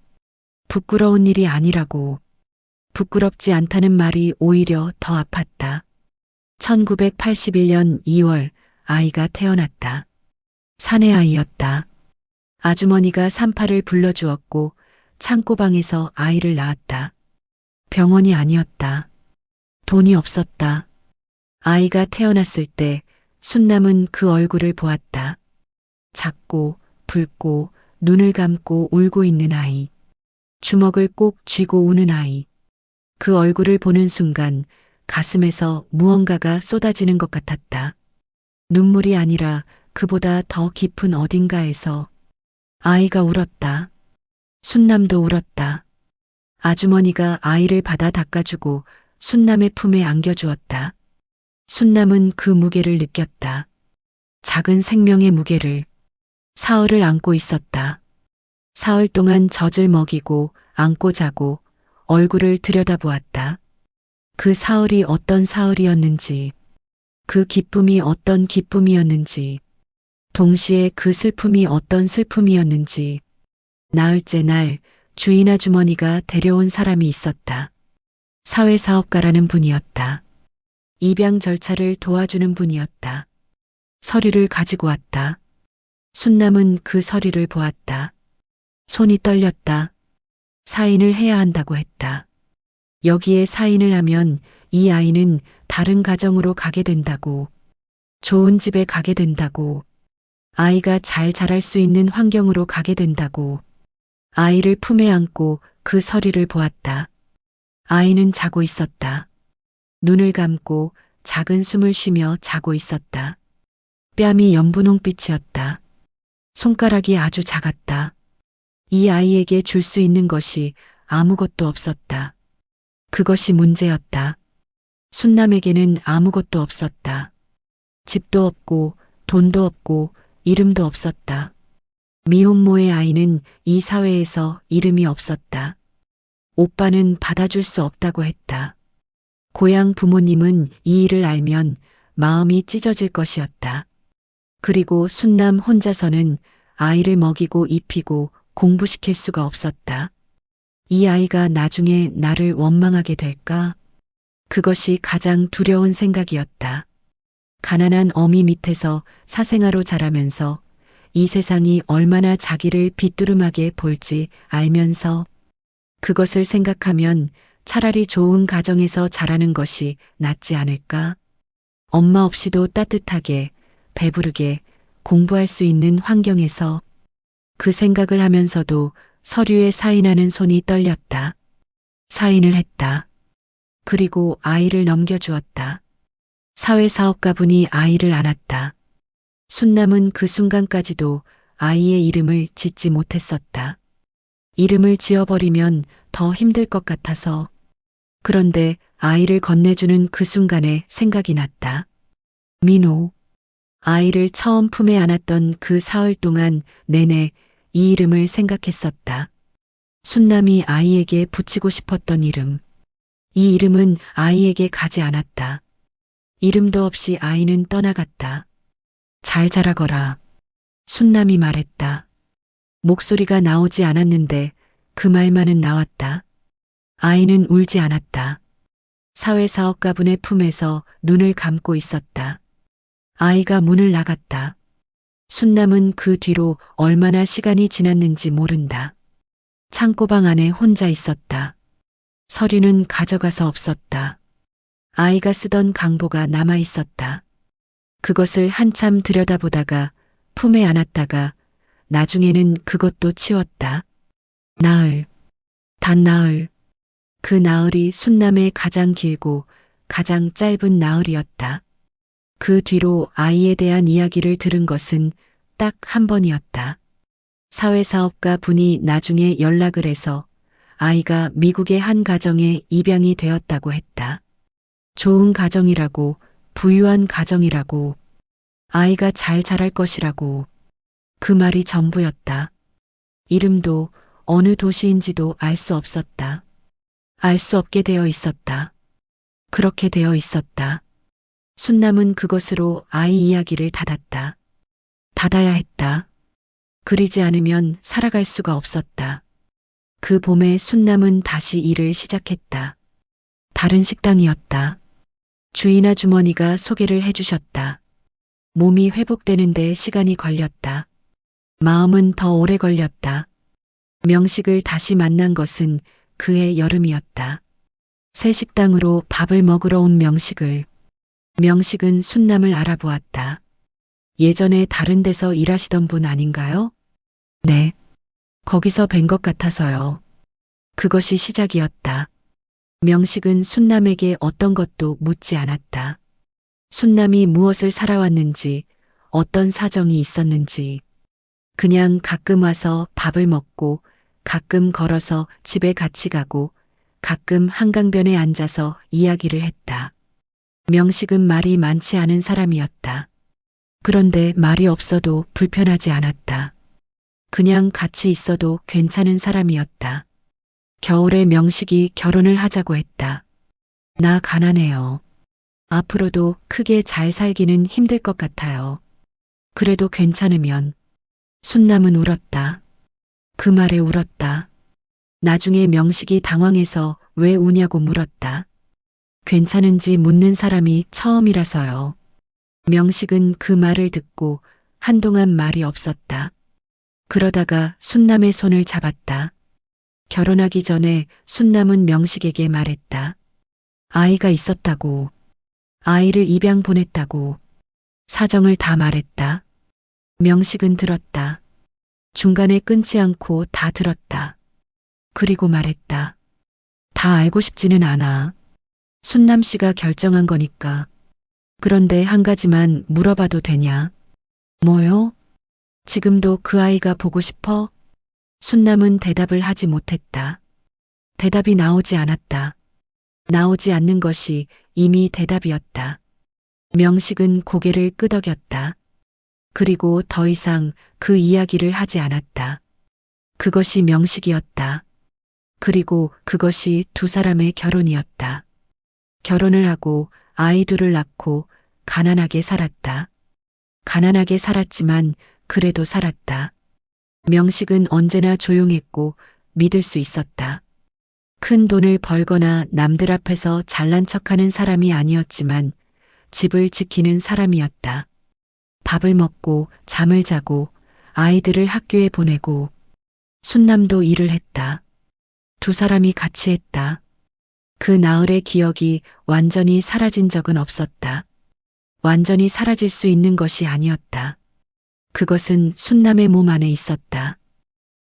부끄러운 일이 아니라고. 부끄럽지 않다는 말이 오히려 더 아팠다. 1981년 2월 아이가 태어났다. 사내 아이였다. 아주머니가 산파를 불러주었고 창고방에서 아이를 낳았다. 병원이 아니었다. 돈이 없었다. 아이가 태어났을 때 순남은 그 얼굴을 보았다. 작고 붉고 눈을 감고 울고 있는 아이. 주먹을 꼭 쥐고 우는 아이. 그 얼굴을 보는 순간 가슴에서 무언가가 쏟아지는 것 같았다. 눈물이 아니라 그보다 더 깊은 어딘가에서 아이가 울었다. 순남도 울었다. 아주머니가 아이를 받아 닦아주고 순남의 품에 안겨주었다. 순남은 그 무게를 느꼈다. 작은 생명의 무게를. 사흘을 안고 있었다. 사흘 동안 젖을 먹이고 안고 자고 얼굴을 들여다보았다. 그 사흘이 어떤 사흘이었는지, 그 기쁨이 어떤 기쁨이었는지, 동시에 그 슬픔이 어떤 슬픔이었는지. 나흘째 날 주인 아주머니가 데려온 사람이 있었다. 사회사업가라는 분이었다. 입양 절차를 도와주는 분이었다. 서류를 가지고 왔다. 순남은 그 서류를 보았다. 손이 떨렸다. 사인을 해야 한다고 했다. 여기에 사인을 하면 이 아이는 다른 가정으로 가게 된다고. 좋은 집에 가게 된다고. 아이가 잘 자랄 수 있는 환경으로 가게 된다고. 아이를 품에 안고 그 서류를 보았다. 아이는 자고 있었다. 눈을 감고 작은 숨을 쉬며 자고 있었다. 뺨이 연분홍빛이었다. 손가락이 아주 작았다. 이 아이에게 줄 수 있는 것이 아무것도 없었다. 그것이 문제였다. 순남에게는 아무것도 없었다. 집도 없고 돈도 없고 이름도 없었다. 미혼모의 아이는 이 사회에서 이름이 없었다. 오빠는 받아줄 수 없다고 했다. 고향 부모님은 이 일을 알면 마음이 찢어질 것이었다. 그리고 순남 혼자서는 아이를 먹이고 입히고 공부시킬 수가 없었다. 이 아이가 나중에 나를 원망하게 될까? 그것이 가장 두려운 생각이었다. 가난한 어미 밑에서 사생아로 자라면서 이 세상이 얼마나 자기를 비뚜름하게 볼지 알면서 그것을 생각하면 차라리 좋은 가정에서 자라는 것이 낫지 않을까? 엄마 없이도 따뜻하게, 배부르게 공부할 수 있는 환경에서. 그 생각을 하면서도 서류에 사인하는 손이 떨렸다. 사인을 했다. 그리고 아이를 넘겨주었다. 사회사업가분이 아이를 안았다. 순남은 그 순간까지도 아이의 이름을 짓지 못했었다. 이름을 지어버리면 더 힘들 것 같아서. 그런데 아이를 건네주는 그 순간에 생각이 났다. 민호. 아이를 처음 품에 안았던 그 사흘 동안 내내 이 이름을 생각했었다. 순남이 아이에게 붙이고 싶었던 이름. 이 이름은 아이에게 가지 않았다. 이름도 없이 아이는 떠나갔다. 잘 자라거라. 순남이 말했다. 목소리가 나오지 않았는데 그 말만은 나왔다. 아이는 울지 않았다. 사회사업가분의 품에서 눈을 감고 있었다. 아이가 문을 나갔다. 순남은 그 뒤로 얼마나 시간이 지났는지 모른다. 창고방 안에 혼자 있었다. 서류는 가져가서 없었다. 아이가 쓰던 강보가 남아 있었다. 그것을 한참 들여다보다가 품에 안았다가 나중에는 그것도 치웠다. 나흘, 단 나흘. 그 나흘이 순남의 가장 길고 가장 짧은 나흘이었다. 그 뒤로 아이에 대한 이야기를 들은 것은 딱 한 번이었다. 사회사업가 분이 나중에 연락을 해서 아이가 미국의 한 가정에 입양이 되었다고 했다. 좋은 가정이라고, 부유한 가정이라고, 아이가 잘 자랄 것이라고. 그 말이 전부였다. 이름도 어느 도시인지도 알 수 없었다. 알 수 없게 되어 있었다. 그렇게 되어 있었다. 순남은 그것으로 아이 이야기를 닫았다. 닫아야 했다. 그리지 않으면 살아갈 수가 없었다. 그 봄에 순남은 다시 일을 시작했다. 다른 식당이었다. 주인 아주머니가 소개를 해주셨다. 몸이 회복되는데 시간이 걸렸다. 마음은 더 오래 걸렸다. 명식을 다시 만난 것은 그해 여름이었다. 새 식당으로 밥을 먹으러 온 명식을. 명식은 순남을 알아보았다. 예전에 다른 데서 일하시던 분 아닌가요? 네. 거기서 뵌 것 같아서요. 그것이 시작이었다. 명식은 순남에게 어떤 것도 묻지 않았다. 순남이 무엇을 살아왔는지, 어떤 사정이 있었는지. 그냥 가끔 와서 밥을 먹고, 가끔 걸어서 집에 같이 가고, 가끔 한강변에 앉아서 이야기를 했다. 명식은 말이 많지 않은 사람이었다. 그런데 말이 없어도 불편하지 않았다. 그냥 같이 있어도 괜찮은 사람이었다. 겨울에 명식이 결혼을 하자고 했다. 나 가난해요. 앞으로도 크게 잘 살기는 힘들 것 같아요. 그래도 괜찮으면. 순남은 울었다. 그 말에 울었다. 나중에 명식이 당황해서 왜 우냐고 물었다. 괜찮은지 묻는 사람이 처음이라서요. 명식은 그 말을 듣고 한동안 말이 없었다. 그러다가 순남의 손을 잡았다. 결혼하기 전에 순남은 명식에게 말했다. 아이가 있었다고. 아이를 입양 보냈다고. 사정을 다 말했다. 명식은 들었다. 중간에 끊지 않고 다 들었다. 그리고 말했다. 다 알고 싶지는 않아. 순남 씨가 결정한 거니까. 그런데 한 가지만 물어봐도 되냐? 뭐요? 지금도 그 아이가 보고 싶어? 순남은 대답을 하지 못했다. 대답이 나오지 않았다. 나오지 않는 것이 이미 대답이었다. 명식은 고개를 끄덕였다. 그리고 더 이상 그 이야기를 하지 않았다. 그것이 명식이었다. 그리고 그것이 두 사람의 결혼이었다. 결혼을 하고 아이 둘을 낳고 가난하게 살았다. 가난하게 살았지만 그래도 살았다. 명식은 언제나 조용했고 믿을 수 있었다. 큰 돈을 벌거나 남들 앞에서 잘난 척하는 사람이 아니었지만 집을 지키는 사람이었다. 밥을 먹고 잠을 자고 아이들을 학교에 보내고 순남도 일을 했다. 두 사람이 같이 했다. 그 나흘의 기억이 완전히 사라진 적은 없었다. 완전히 사라질 수 있는 것이 아니었다. 그것은 순남의 몸 안에 있었다.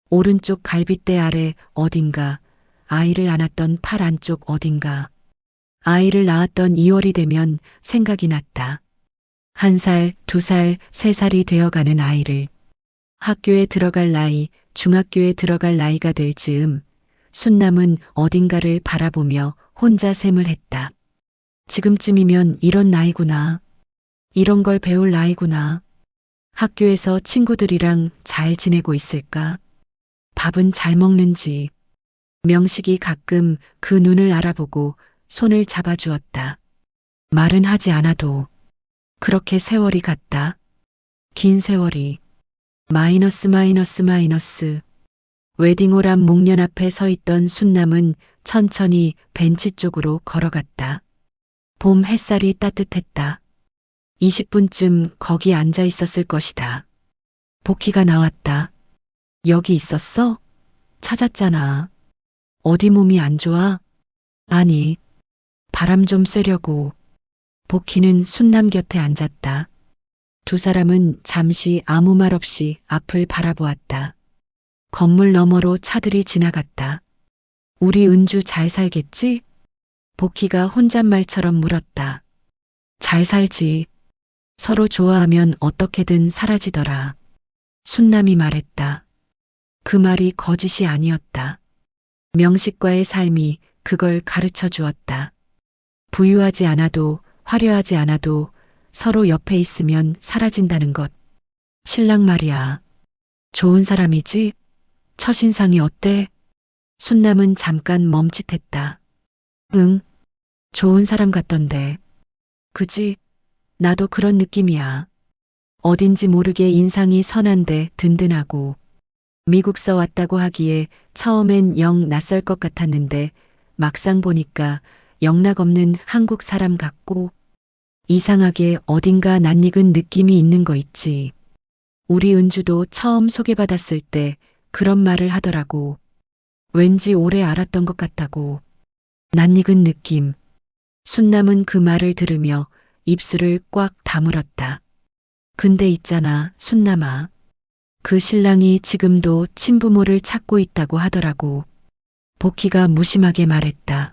오른쪽 갈빗대 아래 어딘가, 아이를 안았던 팔 안쪽 어딘가. 아이를 낳았던 2월이 되면 생각이 났다. 1살, 2살, 3살이 되어가는 아이를. 학교에 들어갈 나이, 중학교에 들어갈 나이가 될 즈음 순남은 어딘가를 바라보며 혼자 셈을 했다. 지금쯤이면 이런 나이구나. 이런 걸 배울 나이구나. 학교에서 친구들이랑 잘 지내고 있을까? 밥은 잘 먹는지. 명식이 가끔 그 눈을 알아보고 손을 잡아주었다. 말은 하지 않아도. 그렇게 세월이 갔다. 긴 세월이. 마이너스 마이너스 마이너스. 웨딩홀 앞 목련 앞에 서 있던 순남은 천천히 벤치 쪽으로 걸어갔다. 봄 햇살이 따뜻했다. 20분쯤 거기 앉아 있었을 것이다. 복희가 나왔다. 여기 있었어? 찾았잖아. 어디 몸이 안 좋아? 아니, 바람 좀 쐬려고. 복희는 순남 곁에 앉았다. 두 사람은 잠시 아무 말 없이 앞을 바라보았다. 건물 너머로 차들이 지나갔다. 우리 은주 잘 살겠지? 복희가 혼잣말처럼 물었다. 잘 살지. 서로 좋아하면 어떻게든 사라지더라. 순남이 말했다. 그 말이 거짓이 아니었다. 명식과의 삶이 그걸 가르쳐 주었다. 부유하지 않아도 화려하지 않아도 서로 옆에 있으면 사라진다는 것. 신랑 말이야. 좋은 사람이지? 첫인상이 어때? 순남은 잠깐 멈칫했다. 응, 좋은 사람 같던데. 그지? 나도 그런 느낌이야. 어딘지 모르게 인상이 선한데 든든하고. 미국서 왔다고 하기에 처음엔 영 낯설 것 같았는데 막상 보니까 영락없는 한국 사람 같고 이상하게 어딘가 낯익은 느낌이 있는 거 있지. 우리 은주도 처음 소개받았을 때 그런 말을 하더라고. 왠지 오래 알았던 것 같다고. 낯익은 느낌. 순남은 그 말을 들으며 입술을 꽉 다물었다. 근데 있잖아, 순남아. 그 신랑이 지금도 친부모를 찾고 있다고 하더라고. 복희가 무심하게 말했다.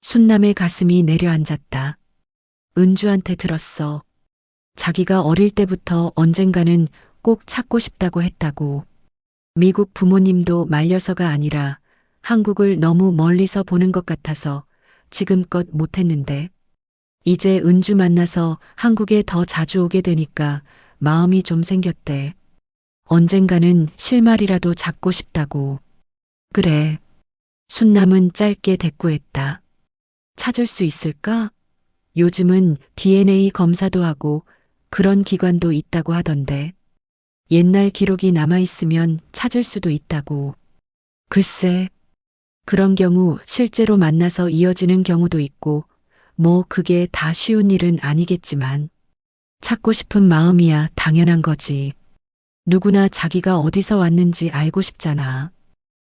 순남의 가슴이 내려앉았다. 은주한테 들었어. 자기가 어릴 때부터 언젠가는 꼭 찾고 싶다고 했다고. 미국 부모님도 말려서가 아니라 한국을 너무 멀리서 보는 것 같아서 지금껏 못했는데 이제 은주 만나서 한국에 더 자주 오게 되니까 마음이 좀 생겼대. 언젠가는 실마리라도 잡고 싶다고. 그래. 순남은 짧게 대꾸했다. 찾을 수 있을까? 요즘은 DNA 검사도 하고 그런 기관도 있다고 하던데. 옛날 기록이 남아있으면 찾을 수도 있다고. 글쎄, 그런 경우 실제로 만나서 이어지는 경우도 있고, 뭐 그게 다 쉬운 일은 아니겠지만, 찾고 싶은 마음이야 당연한 거지. 누구나 자기가 어디서 왔는지 알고 싶잖아.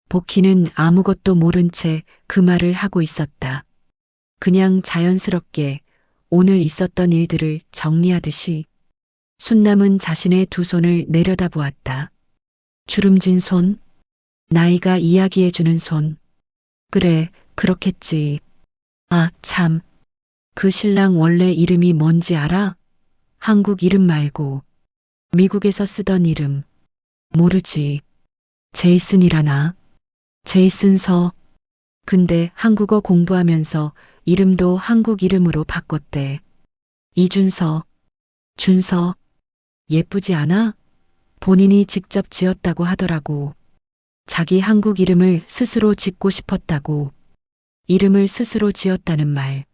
복희는 아무것도 모른 채 그 말을 하고 있었다. 그냥 자연스럽게 오늘 있었던 일들을 정리하듯이 순남은 자신의 두 손을 내려다보았다. 주름진 손, 나이가 이야기해주는 손. 그래, 그렇겠지. 아, 참. 그 신랑 원래 이름이 뭔지 알아? 한국 이름 말고 미국에서 쓰던 이름. 모르지. 제이슨이라나? 제이슨 서. 근데 한국어 공부하면서 이름도 한국 이름으로 바꿨대. 이준서. 준서. 예쁘지 않아? 본인이 직접 지었다고 하더라고. 자기 한국 이름을 스스로 짓고 싶었다고. 이름을 스스로 지었다는 말.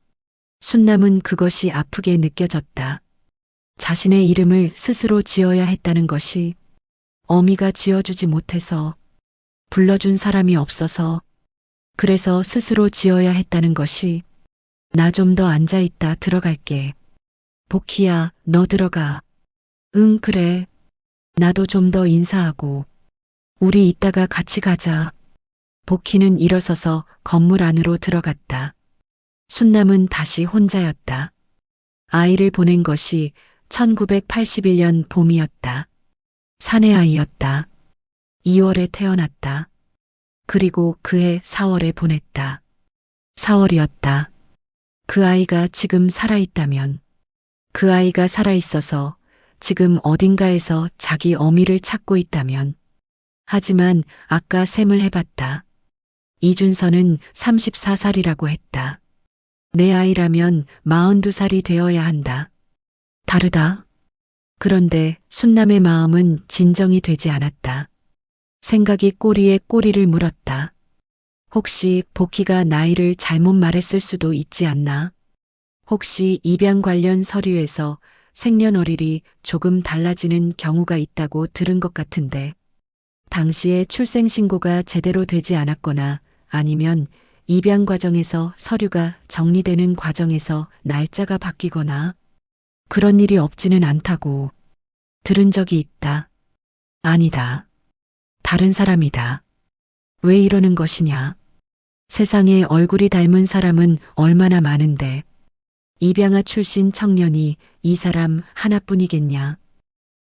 순남은 그것이 아프게 느껴졌다. 자신의 이름을 스스로 지어야 했다는 것이 어미가 지어주지 못해서 불러준 사람이 없어서 그래서 스스로 지어야 했다는 것이 나 좀 더 앉아있다 들어갈게. 복희야, 너 들어가. 응, 그래. 나도 좀 더 인사하고. 우리 이따가 같이 가자. 복희는 일어서서 건물 안으로 들어갔다. 순남은 다시 혼자였다. 아이를 보낸 것이 1981년 봄이었다. 사내 아이였다. 2월에 태어났다. 그리고 그해 4월에 보냈다. 4월이었다. 그 아이가 지금 살아있다면, 그 아이가 살아있어서 지금 어딘가에서 자기 어미를 찾고 있다면, 하지만 아까 셈을 해봤다. 이준서는 34살이라고 했다. 내 아이라면 42살이 되어야 한다. 다르다. 그런데 순남의 마음은 진정이 되지 않았다. 생각이 꼬리에 꼬리를 물었다. 혹시 복희가 나이를 잘못 말했을 수도 있지 않나? 혹시 입양 관련 서류에서 생년월일이 조금 달라지는 경우가 있다고 들은 것 같은데 당시에 출생신고가 제대로 되지 않았거나 아니면 입양 과정에서 서류가 정리되는 과정에서 날짜가 바뀌거나 그런 일이 없지는 않다고 들은 적이 있다. 아니다. 다른 사람이다. 왜 이러는 것이냐? 세상에 얼굴이 닮은 사람은 얼마나 많은데 입양아 출신 청년이 이 사람 하나뿐이겠냐?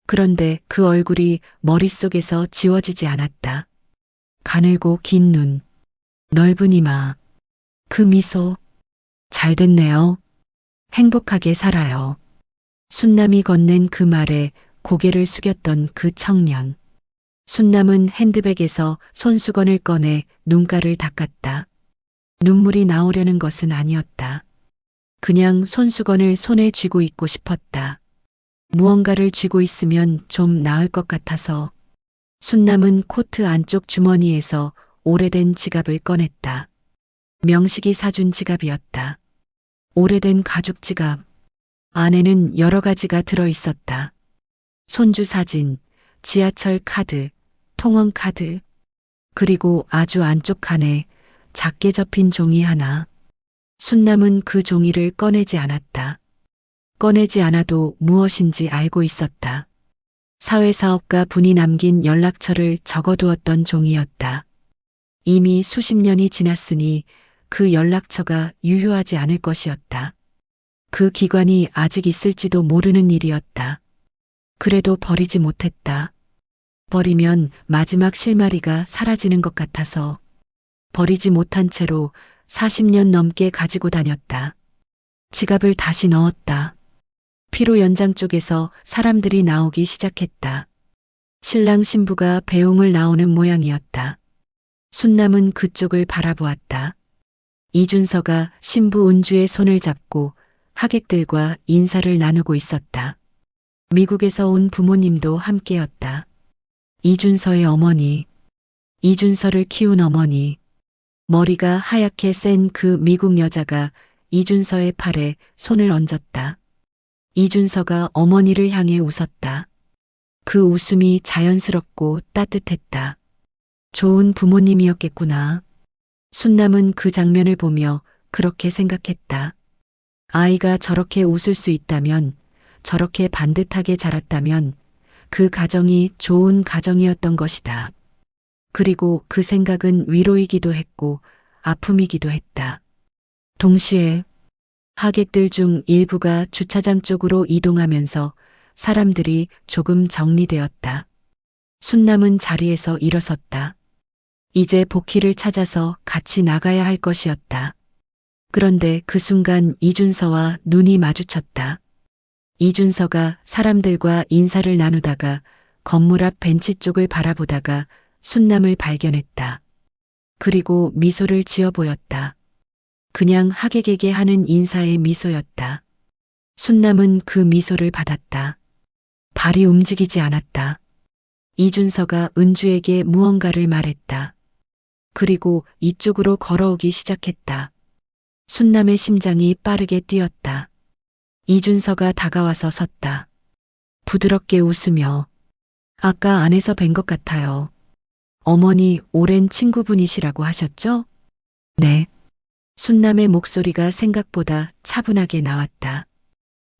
그런데 그 얼굴이 머릿속에서 지워지지 않았다. 가늘고 긴 눈, 넓은 이마, 그 미소. 잘 됐네요. 행복하게 살아요. 순남이 건넨 그 말에 고개를 숙였던 그 청년. 순남은 핸드백에서 손수건을 꺼내 눈가를 닦았다. 눈물이 나오려는 것은 아니었다. 그냥 손수건을 손에 쥐고 있고 싶었다. 무언가를 쥐고 있으면 좀 나을 것 같아서 순남은 코트 안쪽 주머니에서 오래된 지갑을 꺼냈다. 명식이 사준 지갑이었다. 오래된 가죽 지갑. 안에는 여러 가지가 들어 있었다. 손주 사진, 지하철 카드, 통원 카드, 그리고 아주 안쪽 칸에 작게 접힌 종이 하나. 순남은 그 종이를 꺼내지 않았다. 꺼내지 않아도 무엇인지 알고 있었다. 사회사업가 분이 남긴 연락처를 적어두었던 종이었다. 이미 수십 년이 지났으니 그 연락처가 유효하지 않을 것이었다. 그 기관이 아직 있을지도 모르는 일이었다. 그래도 버리지 못했다. 버리면 마지막 실마리가 사라지는 것 같아서 버리지 못한 채로 40년 넘게 가지고 다녔다. 지갑을 다시 넣었다. 피로 연장 쪽에서 사람들이 나오기 시작했다. 신랑 신부가 배웅을 나오는 모양이었다. 순남은 그쪽을 바라보았다. 이준서가 신부 은주의 손을 잡고 하객들과 인사를 나누고 있었다. 미국에서 온 부모님도 함께였다. 이준서의 어머니, 이준서를 키운 어머니, 머리가 하얗게 센 그 미국 여자가 이준서의 팔에 손을 얹었다. 이준서가 어머니를 향해 웃었다. 그 웃음이 자연스럽고 따뜻했다. 좋은 부모님이었겠구나. 순남은 그 장면을 보며 그렇게 생각했다. 아이가 저렇게 웃을 수 있다면, 저렇게 반듯하게 자랐다면 그 가정이 좋은 가정이었던 것이다. 그리고 그 생각은 위로이기도 했고 아픔이기도 했다. 동시에 하객들 중 일부가 주차장 쪽으로 이동하면서 사람들이 조금 정리되었다. 순남은 자리에서 일어섰다. 이제 복희를 찾아서 같이 나가야 할 것이었다. 그런데 그 순간 이준서와 눈이 마주쳤다. 이준서가 사람들과 인사를 나누다가 건물 앞 벤치 쪽을 바라보다가 순남을 발견했다. 그리고 미소를 지어 보였다. 그냥 하객에게 하는 인사의 미소였다. 순남은 그 미소를 받았다. 발이 움직이지 않았다. 이준서가 은주에게 무언가를 말했다. 그리고 이쪽으로 걸어오기 시작했다. 순남의 심장이 빠르게 뛰었다. 이준서가 다가와서 섰다. 부드럽게 웃으며 아까 안에서 뵌 것 같아요. 어머니 오랜 친구분이시라고 하셨죠? 네. 순남의 목소리가 생각보다 차분하게 나왔다.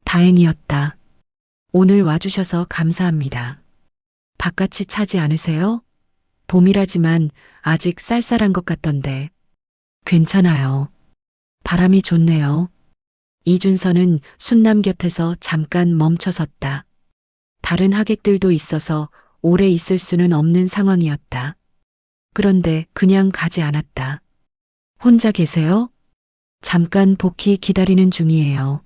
다행이었다. 오늘 와주셔서 감사합니다. 바깥이 차지 않으세요? 봄이라지만 아직 쌀쌀한 것 같던데. 괜찮아요. 바람이 좋네요. 이준서는 순남 곁에서 잠깐 멈춰섰다. 다른 하객들도 있어서 오래 있을 수는 없는 상황이었다. 그런데 그냥 가지 않았다. 혼자 계세요? 잠깐 복희 기다리는 중이에요.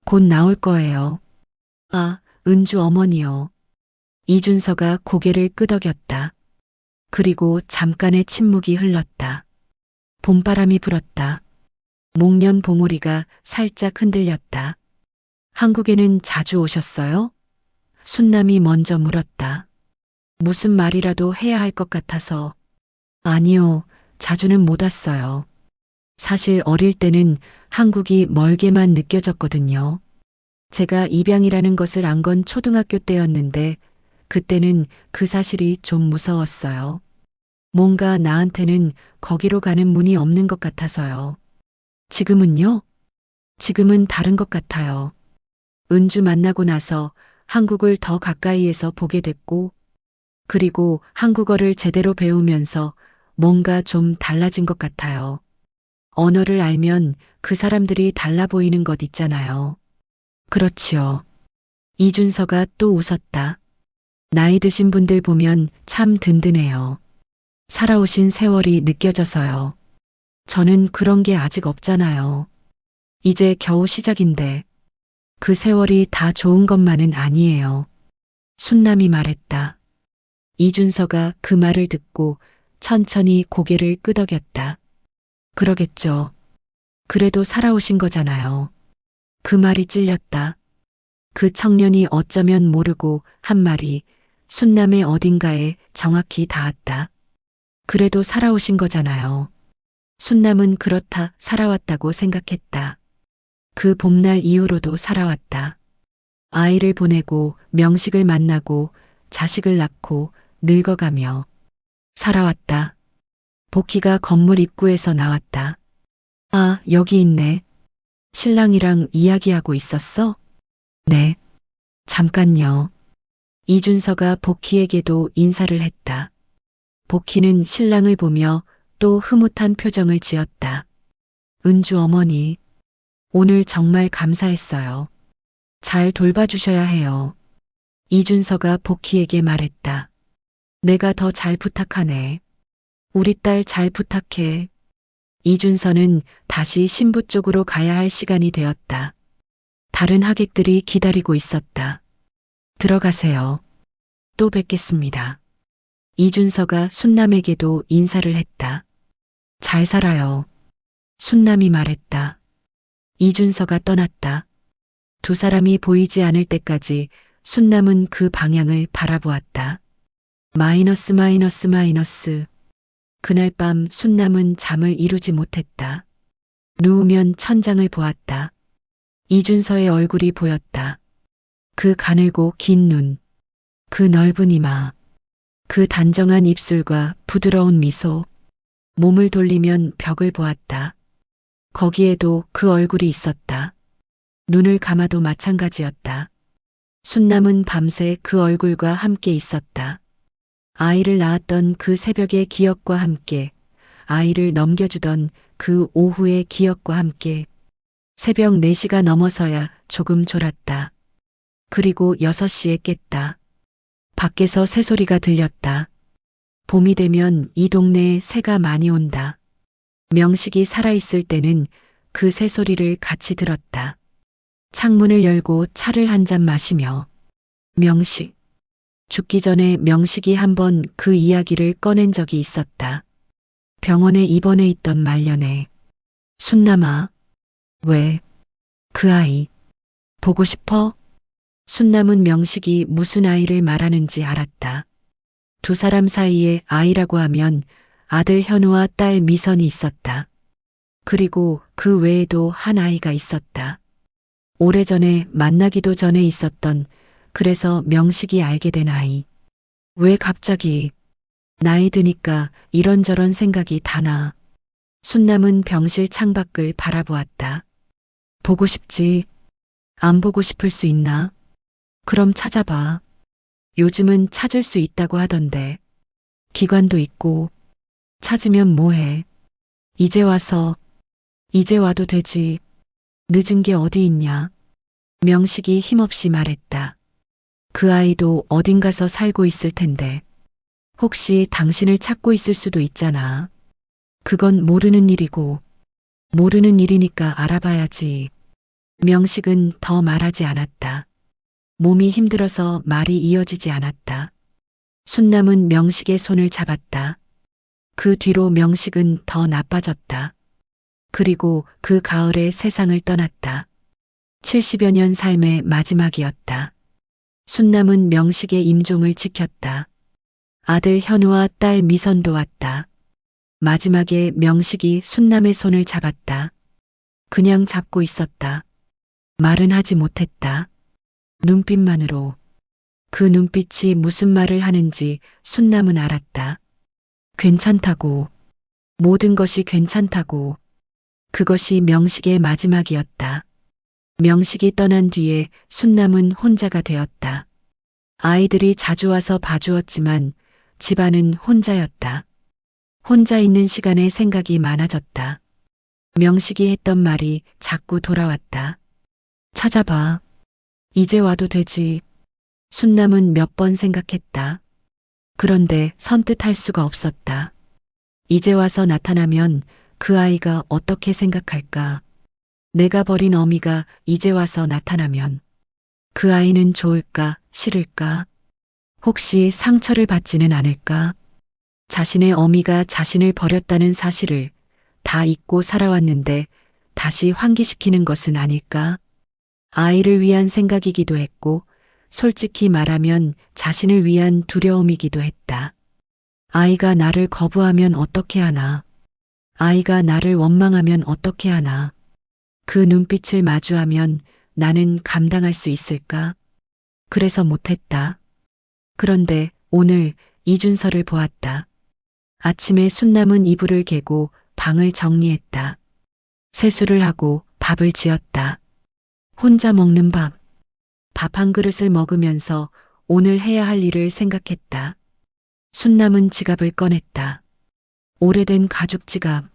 곧 나올 거예요. 아, 은주 어머니요. 이준서가 고개를 끄덕였다. 그리고 잠깐의 침묵이 흘렀다. 봄바람이 불었다. 목련 봉우리가 살짝 흔들렸다. 한국에는 자주 오셨어요? 순남이 먼저 물었다. 무슨 말이라도 해야 할 것 같아서. 아니요, 자주는 못 왔어요. 사실 어릴 때는 한국이 멀게만 느껴졌거든요. 제가 입양이라는 것을 안 건 초등학교 때였는데 그때는 그 사실이 좀 무서웠어요. 뭔가 나한테는 거기로 가는 문이 없는 것 같아서요. 지금은요? 지금은 다른 것 같아요. 은주 만나고 나서 한국을 더 가까이에서 보게 됐고, 그리고 한국어를 제대로 배우면서 뭔가 좀 달라진 것 같아요. 언어를 알면 그 사람들이 달라 보이는 것 있잖아요. 그렇지요. 이준서가 또 웃었다. 나이 드신 분들 보면 참 든든해요. 살아오신 세월이 느껴져서요. 저는 그런 게 아직 없잖아요. 이제 겨우 시작인데 그 세월이 다 좋은 것만은 아니에요. 순남이 말했다. 이준서가 그 말을 듣고 천천히 고개를 끄덕였다. 그러겠죠. 그래도 살아오신 거잖아요. 그 말이 찔렸다. 그 청년이 어쩌면 모르고 한 말이 순남의 어딘가에 정확히 닿았다. 그래도 살아오신 거잖아요. 순남은 그렇다 살아왔다고 생각했다. 그 봄날 이후로도 살아왔다. 아이를 보내고 명식을 만나고 자식을 낳고 늙어가며 살아왔다. 복희가 건물 입구에서 나왔다. 아, 여기 있네. 신랑이랑 이야기하고 있었어? 네. 잠깐요. 이준서가 복희에게도 인사를 했다. 복희는 신랑을 보며 또 흐뭇한 표정을 지었다. 은주 어머니, 오늘 정말 감사했어요. 잘 돌봐주셔야 해요. 이준서가 복희에게 말했다. 내가 더 잘 부탁하네. 우리 딸 잘 부탁해. 이준서는 다시 신부 쪽으로 가야 할 시간이 되었다. 다른 하객들이 기다리고 있었다. 들어가세요. 또 뵙겠습니다. 이준서가 순남에게도 인사를 했다. 잘 살아요. 순남이 말했다. 이준서가 떠났다. 두 사람이 보이지 않을 때까지 순남은 그 방향을 바라보았다. 마이너스. 그날 밤 순남은 잠을 이루지 못했다. 누우면 천장을 보았다. 이준서의 얼굴이 보였다. 그 가늘고 긴 눈, 그 넓은 이마, 그 단정한 입술과 부드러운 미소, 몸을 돌리면 벽을 보았다. 거기에도 그 얼굴이 있었다. 눈을 감아도 마찬가지였다. 순남은 밤새 그 얼굴과 함께 있었다. 아이를 낳았던 그 새벽의 기억과 함께, 아이를 넘겨주던 그 오후의 기억과 함께, 새벽 4시가 넘어서야 조금 졸았다. 그리고 6시에 깼다. 밖에서 새소리가 들렸다. 봄이 되면 이 동네에 새가 많이 온다. 명식이 살아있을 때는 그 새소리를 같이 들었다. 창문을 열고 차를 한 잔 마시며 명식. 죽기 전에 명식이 한번 그 이야기를 꺼낸 적이 있었다. 병원에 입원해 있던 말년에. 순남아. 왜? 그 아이. 보고 싶어? 순남은 명식이 무슨 아이를 말하는지 알았다. 두 사람 사이에 아이라고 하면 아들 현우와 딸 미선이 있었다. 그리고 그 외에도 한 아이가 있었다. 오래전에 만나기도 전에 있었던, 그래서 명식이 알게 된 아이. 왜 갑자기 나이 드니까 이런저런 생각이 다 나. 순남은 병실 창밖을 바라보았다. 보고 싶지. 안 보고 싶을 수 있나? 그럼 찾아봐. 요즘은 찾을 수 있다고 하던데. 기관도 있고. 찾으면 뭐해. 이제 와서. 이제 와도 되지. 늦은 게 어디 있냐. 명식이 힘없이 말했다. 그 아이도 어딘가서 살고 있을 텐데. 혹시 당신을 찾고 있을 수도 있잖아. 그건 모르는 일이고. 모르는 일이니까 알아봐야지. 명식은 더 말하지 않았다. 몸이 힘들어서 말이 이어지지 않았다. 순남은 명식의 손을 잡았다. 그 뒤로 명식은 더 나빠졌다. 그리고 그 가을에 세상을 떠났다. 70여 년 삶의 마지막이었다. 순남은 명식의 임종을 지켰다. 아들 현우와 딸 미선도 왔다. 마지막에 명식이 순남의 손을 잡았다. 그냥 잡고 있었다. 말은 하지 못했다. 눈빛만으로. 그 눈빛이 무슨 말을 하는지 순남은 알았다. 괜찮다고. 모든 것이 괜찮다고. 그것이 명식의 마지막이었다. 명식이 떠난 뒤에 순남은 혼자가 되었다. 아이들이 자주 와서 봐주었지만 집안은 혼자였다. 혼자 있는 시간에 생각이 많아졌다. 명식이 했던 말이 자꾸 돌아왔다. 찾아봐. 이제 와도 되지. 순남은 몇 번 생각했다. 그런데 선뜻 할 수가 없었다. 이제 와서 나타나면 그 아이가 어떻게 생각할까? 내가 버린 어미가 이제 와서 나타나면 그 아이는 좋을까, 싫을까? 혹시 상처를 받지는 않을까? 자신의 어미가 자신을 버렸다는 사실을 다 잊고 살아왔는데 다시 환기시키는 것은 아닐까? 아이를 위한 생각이기도 했고, 솔직히 말하면 자신을 위한 두려움이기도 했다. 아이가 나를 거부하면 어떻게 하나? 아이가 나를 원망하면 어떻게 하나? 그 눈빛을 마주하면 나는 감당할 수 있을까? 그래서 못했다. 그런데 오늘 이준서를 보았다. 아침에 숨남은 이불을 개고 방을 정리했다. 세수를 하고 밥을 지었다. 혼자 먹는 밥. 밥 한 그릇을 먹으면서 오늘 해야 할 일을 생각했다. 숨남은 지갑을 꺼냈다. 오래된 가죽 지갑.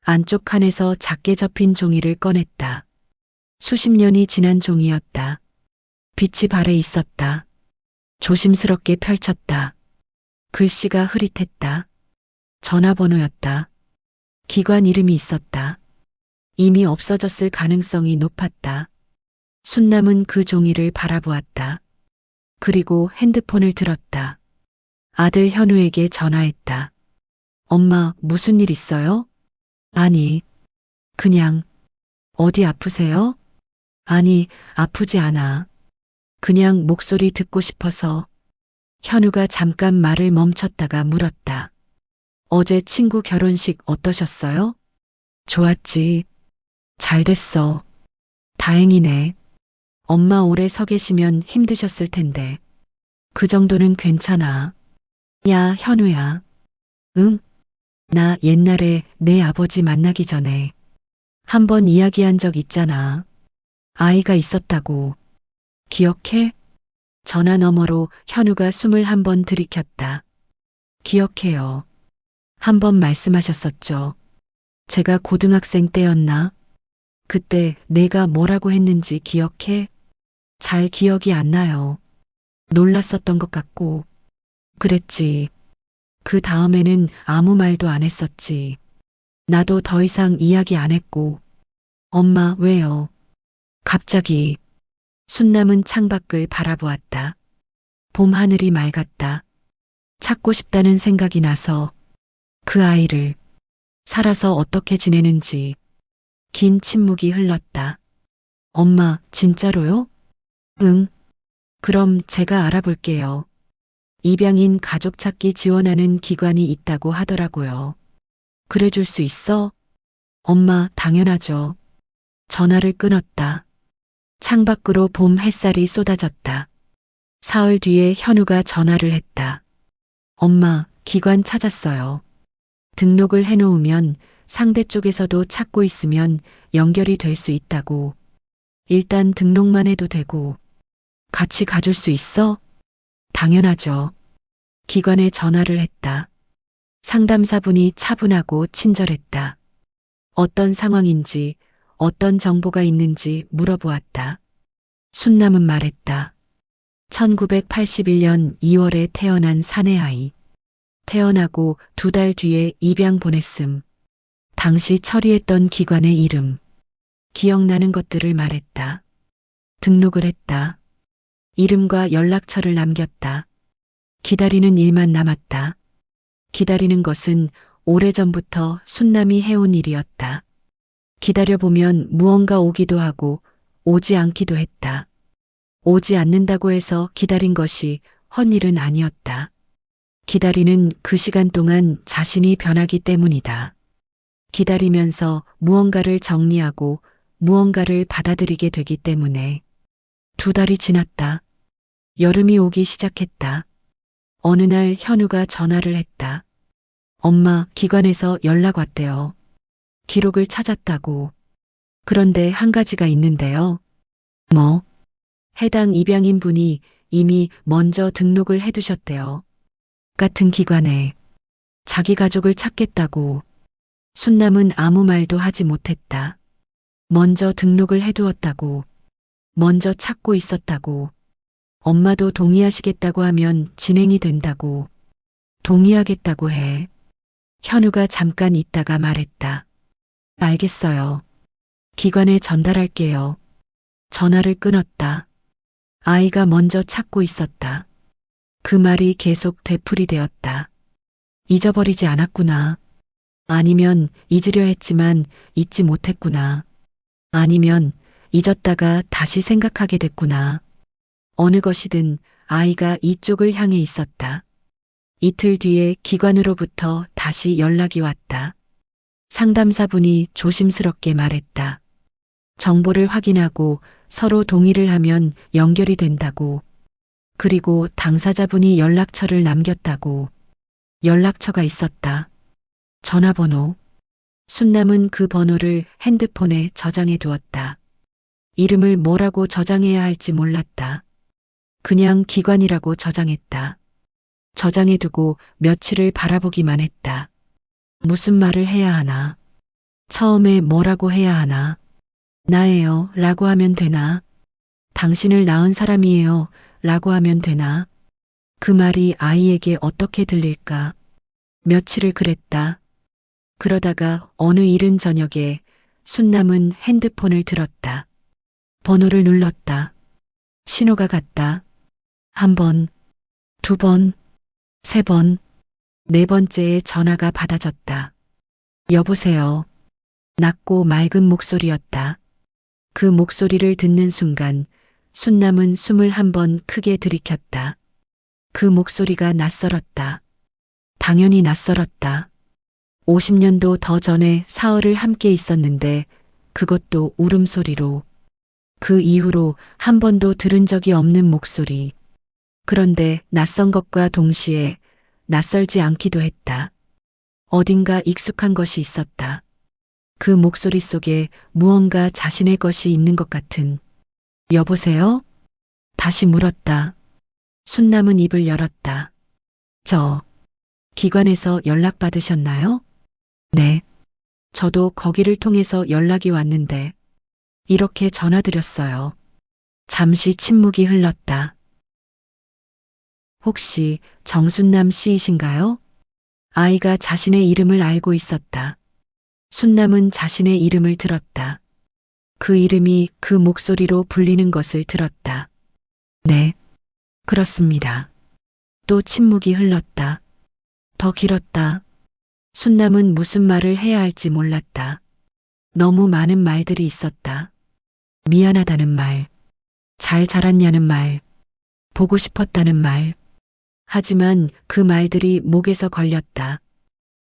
안쪽 칸에서 작게 접힌 종이를 꺼냈다. 수십 년이 지난 종이였다. 빛이 발에 있었다. 조심스럽게 펼쳤다. 글씨가 흐릿했다. 전화번호였다. 기관 이름이 있었다. 이미 없어졌을 가능성이 높았다. 순남은 그 종이를 바라보았다. 그리고 핸드폰을 들었다. 아들 현우에게 전화했다. 엄마, 무슨 일 있어요? 아니, 그냥, 어디 아프세요? 아니, 아프지 않아. 그냥 목소리 듣고 싶어서. 현우가 잠깐 말을 멈췄다가 물었다. 어제 친구 결혼식 어떠셨어요? 좋았지. 잘 됐어. 다행이네. 엄마 오래 서 계시면 힘드셨을 텐데. 그 정도는 괜찮아. 야, 현우야. 응? 나 옛날에 내 아버지 만나기 전에 한번 이야기한 적 있잖아. 아이가 있었다고. 기억해? 전화 너머로 현우가 숨을 한 번 들이켰다. 기억해요. 한 번 말씀하셨었죠. 제가 고등학생 때였나? 그때 내가 뭐라고 했는지 기억해? 잘 기억이 안 나요. 놀랐었던 것 같고. 그랬지. 그 다음에는 아무 말도 안 했었지. 나도 더 이상 이야기 안 했고. 엄마, 왜요? 갑자기. 순남은 창밖을 바라보았다. 봄 하늘이 맑았다. 찾고 싶다는 생각이 나서 그 아이를 살아서 어떻게 지내는지. 긴 침묵이 흘렀다. 엄마, 진짜로요? 응. 그럼 제가 알아볼게요. 입양인 가족 찾기 지원하는 기관이 있다고 하더라고요. 그래 줄 수 있어? 엄마, 당연하죠. 전화를 끊었다. 창밖으로 봄 햇살이 쏟아졌다. 사흘 뒤에 현우가 전화를 했다. 엄마, 기관 찾았어요. 등록을 해놓으면 상대 쪽에서도 찾고 있으면 연결이 될 수 있다고. 일단 등록만 해도 되고. 같이 가줄 수 있어? 당연하죠. 기관에 전화를 했다. 상담사분이 차분하고 친절했다. 어떤 상황인지, 어떤 정보가 있는지 물어보았다. 순남은 말했다. 1981년 2월에 태어난 사내 아이. 태어나고 2달 뒤에 입양 보냈음. 당시 처리했던 기관의 이름. 기억나는 것들을 말했다. 등록을 했다. 이름과 연락처를 남겼다. 기다리는 일만 남았다. 기다리는 것은 오래전부터 순남이 해온 일이었다. 기다려보면 무언가 오기도 하고 오지 않기도 했다. 오지 않는다고 해서 기다린 것이 헛일은 아니었다. 기다리는 그 시간 동안 자신이 변하기 때문이다. 기다리면서 무언가를 정리하고 무언가를 받아들이게 되기 때문에. 2달이 지났다. 여름이 오기 시작했다. 어느 날 현우가 전화를 했다. 엄마, 기관에서 연락 왔대요. 기록을 찾았다고. 그런데 한 가지가 있는데요. 뭐? 해당 입양인 분이 이미 먼저 등록을 해두셨대요. 같은 기관에 자기 가족을 찾겠다고. 순남은 아무 말도 하지 못했다. 먼저 등록을 해두었다고. 먼저 찾고 있었다고. 엄마도 동의하시겠다고 하면 진행이 된다고. 동의하겠다고 해. 현우가 잠깐 있다가 말했다. 알겠어요. 기관에 전달할게요. 전화를 끊었다. 아이가 먼저 찾고 있었다. 그 말이 계속 되풀이되었다. 잊어버리지 않았구나. 아니면 잊으려 했지만 잊지 못했구나. 아니면 잊었다가 다시 생각하게 됐구나. 어느 것이든 아이가 이쪽을 향해 있었다. 이틀 뒤에 기관으로부터 다시 연락이 왔다. 상담사분이 조심스럽게 말했다. 정보를 확인하고 서로 동의를 하면 연결이 된다고. 그리고 당사자분이 연락처를 남겼다고. 연락처가 있었다. 전화번호. 순남은 그 번호를 핸드폰에 저장해 두었다. 이름을 뭐라고 저장해야 할지 몰랐다. 그냥 기관이라고 저장했다. 저장해 두고 며칠을 바라보기만 했다. 무슨 말을 해야 하나? 처음에 뭐라고 해야 하나? 나예요 라고 하면 되나? 당신을 낳은 사람이에요 라고 하면 되나? 그 말이 아이에게 어떻게 들릴까? 며칠을 그랬다. 그러다가 어느 이른 저녁에 순남은 핸드폰을 들었다. 번호를 눌렀다. 신호가 갔다. 한 번, 두 번, 세 번, 네 번째에 전화가 받아졌다. 여보세요. 낮고 맑은 목소리였다. 그 목소리를 듣는 순간 순남은 숨을 한 번 크게 들이켰다. 그 목소리가 낯설었다. 당연히 낯설었다. 50년도 더 전에 사흘을 함께 있었는데 그것도 울음소리로. 그 이후로 한 번도 들은 적이 없는 목소리. 그런데 낯선 것과 동시에 낯설지 않기도 했다. 어딘가 익숙한 것이 있었다. 그 목소리 속에 무언가 자신의 것이 있는 것 같은. 여보세요? 다시 물었다. 순남은 입을 열었다. 기관에서 연락받으셨나요? 네. 저도 거기를 통해서 연락이 왔는데 이렇게 전화드렸어요. 잠시 침묵이 흘렀다. 혹시 정순남 씨이신가요? 아이가 자신의 이름을 알고 있었다. 순남은 자신의 이름을 들었다. 그 이름이 그 목소리로 불리는 것을 들었다. 네, 그렇습니다. 또 침묵이 흘렀다. 더 길었다. 순남은 무슨 말을 해야 할지 몰랐다. 너무 많은 말들이 있었다. 미안하다는 말, 잘 자랐냐는 말, 보고 싶었다는 말. 하지만 그 말들이 목에서 걸렸다.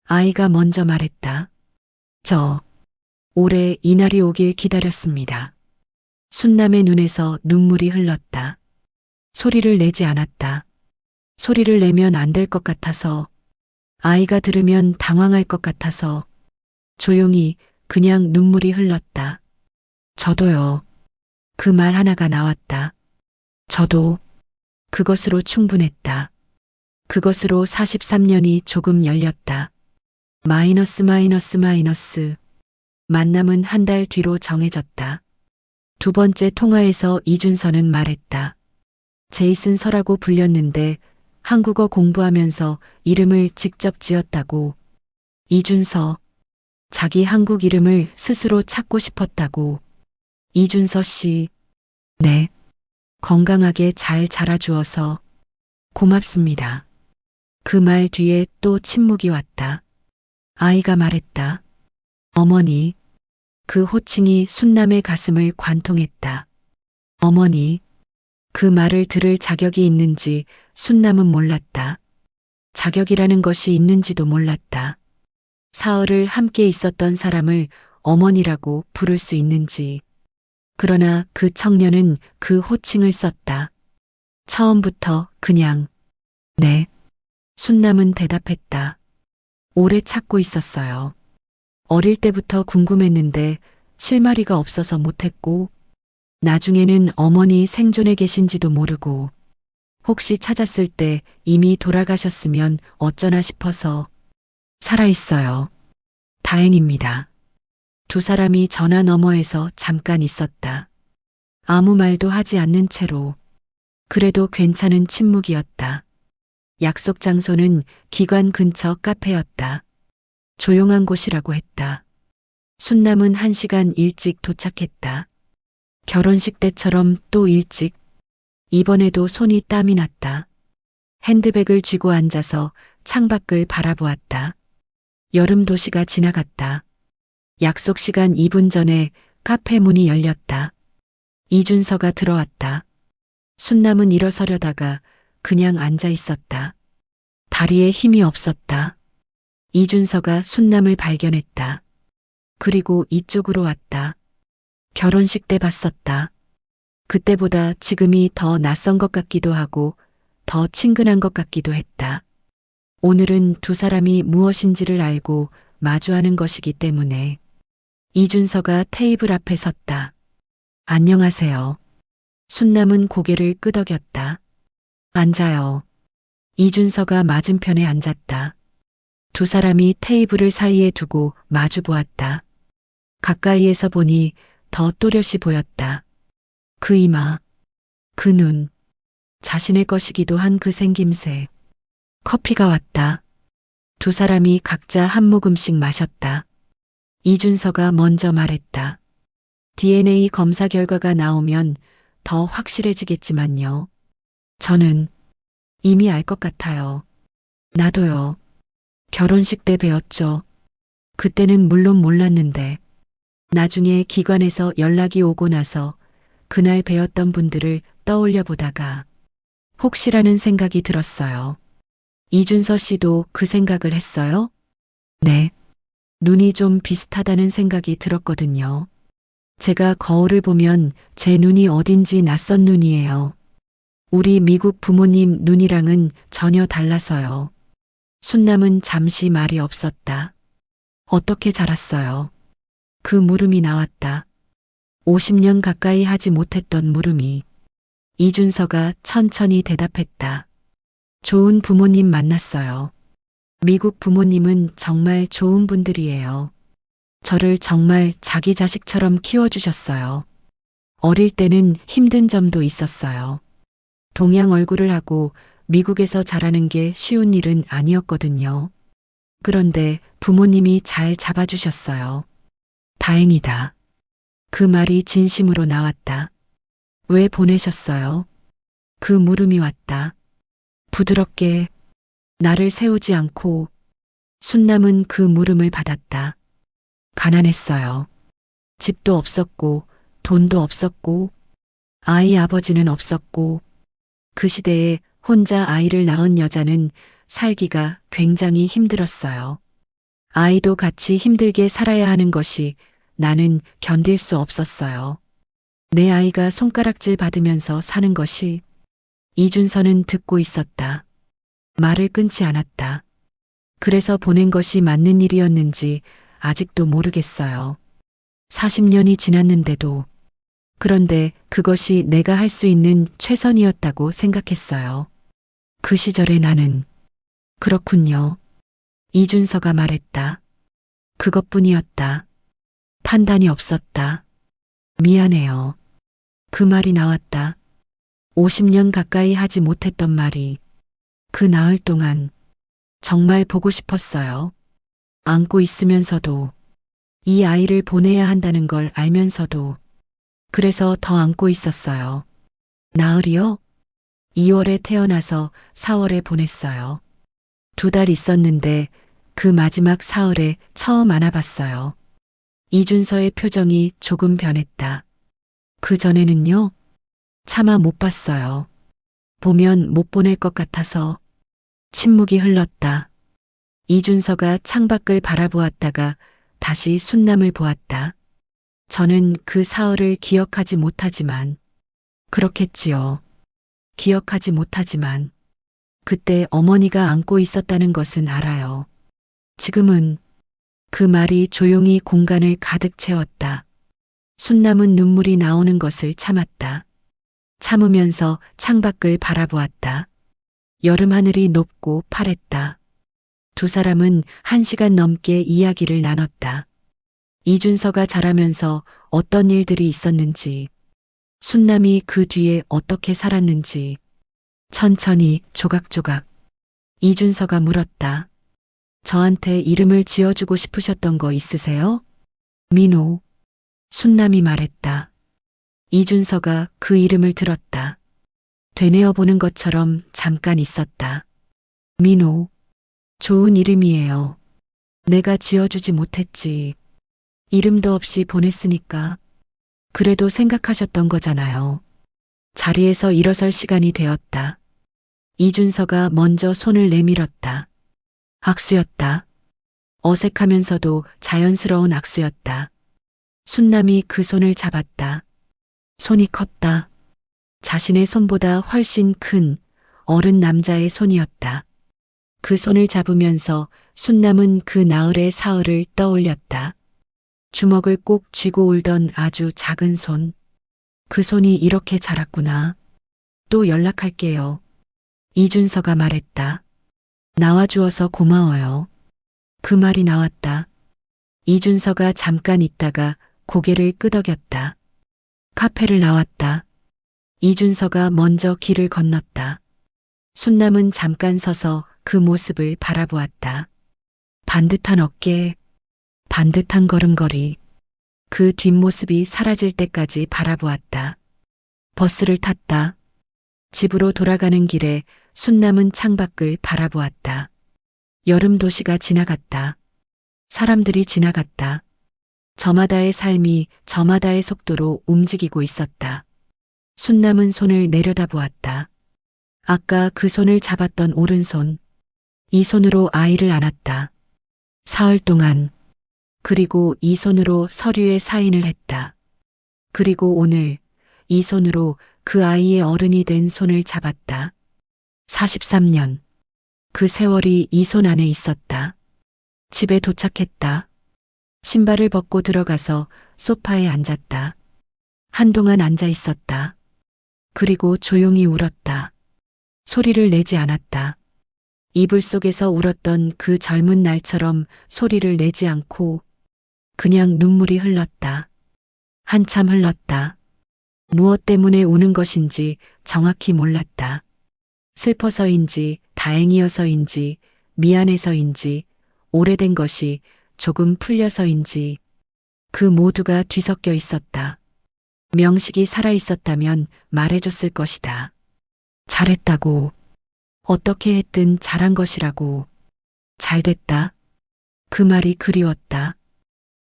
아이가 먼저 말했다. 올해 이날이 오길 기다렸습니다. 순남의 눈에서 눈물이 흘렀다. 소리를 내지 않았다. 소리를 내면 안 될 것 같아서, 아이가 들으면 당황할 것 같아서, 조용히 그냥 눈물이 흘렀다. 저도요. 그 말 하나가 나왔다. 저도 그것으로 충분했다. 그것으로 43년이 조금 열렸다. 마이너스. 만남은 한 달 뒤로 정해졌다. 두 번째 통화에서 이준서는 말했다. 제이슨 서라고 불렸는데 한국어 공부하면서 이름을 직접 지었다고. 이준서. 자기 한국 이름을 스스로 찾고 싶었다고. 이준서 씨. 네. 건강하게 잘 자라주어서 고맙습니다. 그 말 뒤에 또 침묵이 왔다. 아이가 말했다. 어머니. 그 호칭이 순남의 가슴을 관통했다. 어머니. 그 말을 들을 자격이 있는지 순남은 몰랐다. 자격이라는 것이 있는지도 몰랐다. 사흘을 함께 있었던 사람을 어머니라고 부를 수 있는지. 그러나 그 청년은 그 호칭을 썼다. 처음부터 그냥. 네. 순남은 대답했다. 오래 찾고 있었어요. 어릴 때부터 궁금했는데 실마리가 없어서 못했고, 나중에는 어머니 생존해 계신지도 모르고, 혹시 찾았을 때 이미 돌아가셨으면 어쩌나 싶어서. 살아있어요. 다행입니다. 두 사람이 전화 너머에서 잠깐 있었다. 아무 말도 하지 않는 채로. 그래도 괜찮은 침묵이었다. 약속 장소는 기관 근처 카페였다. 조용한 곳이라고 했다. 순남은 1시간 일찍 도착했다. 결혼식 때처럼 또 일찍. 이번에도 손이 땀이 났다. 핸드백을 쥐고 앉아서 창밖을 바라보았다. 여름 도시가 지나갔다. 약속 시간 2분 전에 카페 문이 열렸다. 이준서가 들어왔다. 순남은 일어서려다가 그냥 앉아 있었다. 다리에 힘이 없었다. 이준서가 순남을 발견했다. 그리고 이쪽으로 왔다. 결혼식 때 봤었다. 그때보다 지금이 더 낯선 것 같기도 하고 더 친근한 것 같기도 했다. 오늘은 두 사람이 무엇인지를 알고 마주하는 것이기 때문에. 이준서가 테이블 앞에 섰다. 안녕하세요. 순남은 고개를 끄덕였다. 앉아요. 이준서가 맞은편에 앉았다. 두 사람이 테이블을 사이에 두고 마주 보았다. 가까이에서 보니 더 또렷이 보였다. 그 이마, 그 눈, 자신의 것이기도 한 그 생김새. 커피가 왔다. 두 사람이 각자 한 모금씩 마셨다. 이준서가 먼저 말했다. DNA 검사 결과가 나오면 더 확실해지겠지만요. 저는 이미 알 것 같아요. 나도요. 결혼식 때 배웠죠. 그때는 물론 몰랐는데 나중에 기관에서 연락이 오고 나서 그날 배웠던 분들을 떠올려 보다가 혹시라는 생각이 들었어요. 이준서 씨도 그 생각을 했어요? 네. 눈이 좀 비슷하다는 생각이 들었거든요. 제가 거울을 보면 제 눈이 어딘지 낯선 눈이에요. 우리 미국 부모님 눈이랑은 전혀 달라서요. 순남은 잠시 말이 없었다. 어떻게 자랐어요? 그 물음이 나왔다. 50년 가까이 하지 못했던 물음이. 이준서가 천천히 대답했다. 좋은 부모님 만났어요. 미국 부모님은 정말 좋은 분들이에요. 저를 정말 자기 자식처럼 키워주셨어요. 어릴 때는 힘든 점도 있었어요. 동양 얼굴을 하고 미국에서 자라는 게 쉬운 일은 아니었거든요. 그런데 부모님이 잘 잡아주셨어요. 다행이다. 그 말이 진심으로 나왔다. 왜 보내셨어요? 그 물음이 왔다. 부드럽게 나를 세우지 않고. 순남은 그 물음을 받았다. 가난했어요. 집도 없었고 돈도 없었고 아이 아버지는 없었고 그 시대에 혼자 아이를 낳은 여자는 살기가 굉장히 힘들었어요. 아이도 같이 힘들게 살아야 하는 것이 나는 견딜 수 없었어요. 내 아이가 손가락질 받으면서 사는 것이. 이준서는 듣고 있었다. 말을 끊지 않았다. 그래서 보낸 것이 맞는 일이었는지 아직도 모르겠어요. 40년이 지났는데도. 그런데 그것이 내가 할 수 있는 최선이었다고 생각했어요. 그 시절에 나는. 그렇군요. 이준서가 말했다. 그것뿐이었다. 판단이 없었다. 미안해요. 그 말이 나왔다. 50년 가까이 하지 못했던 말이. 그 나흘 동안 정말 보고 싶었어요. 안고 있으면서도 이 아이를 보내야 한다는 걸 알면서도. 그래서 더 안고 있었어요. 나흘이요? 2월에 태어나서 4월에 보냈어요. 2달 있었는데 그 마지막 사흘에 처음 안아봤어요. 이준서의 표정이 조금 변했다. 그 전에는요? 차마 못 봤어요. 보면 못 보낼 것 같아서. 침묵이 흘렀다. 이준서가 창밖을 바라보았다가 다시 순남을 보았다. 저는 그 사흘을 기억하지 못하지만. 그렇겠지요. 기억하지 못하지만. 그때 어머니가 안고 있었다는 것은 알아요. 지금은. 그 말이 조용히 공간을 가득 채웠다. 순남은 눈물이 나오는 것을 참았다. 참으면서 창밖을 바라보았다. 여름 하늘이 높고 파랬다. 두 사람은 1시간 넘게 이야기를 나눴다. 이준서가 자라면서 어떤 일들이 있었는지, 순남이 그 뒤에 어떻게 살았는지, 천천히 조각조각. 이준서가 물었다. 저한테 이름을 지어주고 싶으셨던 거 있으세요? 민호. 순남이 말했다. 이준서가 그 이름을 들었다. 되뇌어 보는 것처럼 잠깐 있었다. 민호. 좋은 이름이에요. 내가 지어주지 못했지. 이름도 없이 보냈으니까. 그래도 생각하셨던 거잖아요. 자리에서 일어설 시간이 되었다. 이준서가 먼저 손을 내밀었다. 악수였다. 어색하면서도 자연스러운 악수였다. 순남이 그 손을 잡았다. 손이 컸다. 자신의 손보다 훨씬 큰 어른 남자의 손이었다. 그 손을 잡으면서 순남은 그 나흘의 사흘을 떠올렸다. 주먹을 꼭 쥐고 울던 아주 작은 손. 그 손이 이렇게 자랐구나. 또 연락할게요. 이준서가 말했다. 나와주어서 고마워요. 그 말이 나왔다. 이준서가 잠깐 있다가 고개를 끄덕였다. 카페를 나왔다. 이준서가 먼저 길을 건넜다. 순남은 잠깐 서서 그 모습을 바라보았다. 반듯한 어깨, 반듯한 걸음걸이, 그 뒷모습이 사라질 때까지 바라보았다. 버스를 탔다. 집으로 돌아가는 길에 순남은 창밖을 바라보았다. 여름 도시가 지나갔다. 사람들이 지나갔다. 저마다의 삶이 저마다의 속도로 움직이고 있었다. 순남은 손을 내려다보았다. 아까 그 손을 잡았던 오른손. 이 손으로 아이를 안았다. 사흘 동안. 그리고 이 손으로 서류에 사인을 했다. 그리고 오늘 이 손으로 그 아이의 어른이 된 손을 잡았다. 43년. 그 세월이 이 손 안에 있었다. 집에 도착했다. 신발을 벗고 들어가서 소파에 앉았다. 한동안 앉아 있었다. 그리고 조용히 울었다. 소리를 내지 않았다. 이불 속에서 울었던 그 젊은 날처럼 소리를 내지 않고 그냥 눈물이 흘렀다. 한참 흘렀다. 무엇 때문에 우는 것인지 정확히 몰랐다. 슬퍼서인지 다행이어서인지 미안해서인지 오래된 것이 조금 풀려서인지 그 모두가 뒤섞여 있었다. 명식이 살아있었다면 말해줬을 것이다. 잘했다고. 어떻게 했든 잘한 것이라고. 잘됐다. 그 말이 그리웠다.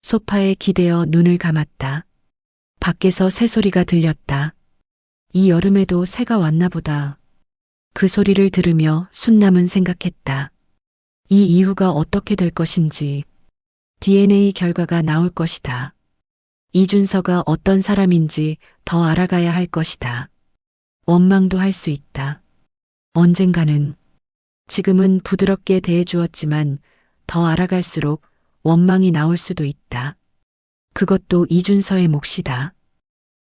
소파에 기대어 눈을 감았다. 밖에서 새소리가 들렸다. 이 여름에도 새가 왔나 보다. 그 소리를 들으며 순남은 생각했다. 이 이후가 어떻게 될 것인지. DNA 결과가 나올 것이다. 이준서가 어떤 사람인지 더 알아가야 할 것이다. 원망도 할 수 있다. 언젠가는. 지금은 부드럽게 대해주었지만 더 알아갈수록 원망이 나올 수도 있다. 그것도 이준서의 몫이다.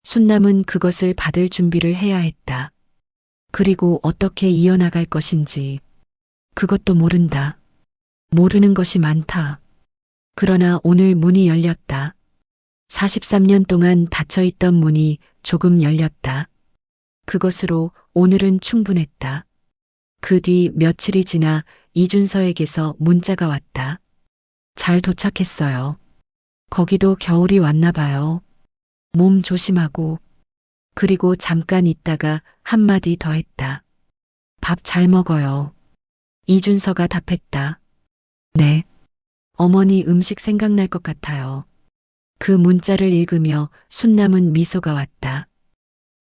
순남은 그것을 받을 준비를 해야 했다. 그리고 어떻게 이어나갈 것인지. 그것도 모른다. 모르는 것이 많다. 그러나 오늘 문이 열렸다. 43년 동안 닫혀있던 문이 조금 열렸다. 그것으로 오늘은 충분했다. 그 뒤 며칠이 지나 이준서에게서 문자가 왔다. 잘 도착했어요. 거기도 겨울이 왔나 봐요. 몸 조심하고. 그리고 잠깐 있다가 한마디 더 했다. 밥 잘 먹어요. 이준서가 답했다. 네. 어머니 음식 생각날 것 같아요. 그 문자를 읽으며 순남은 미소가 왔다.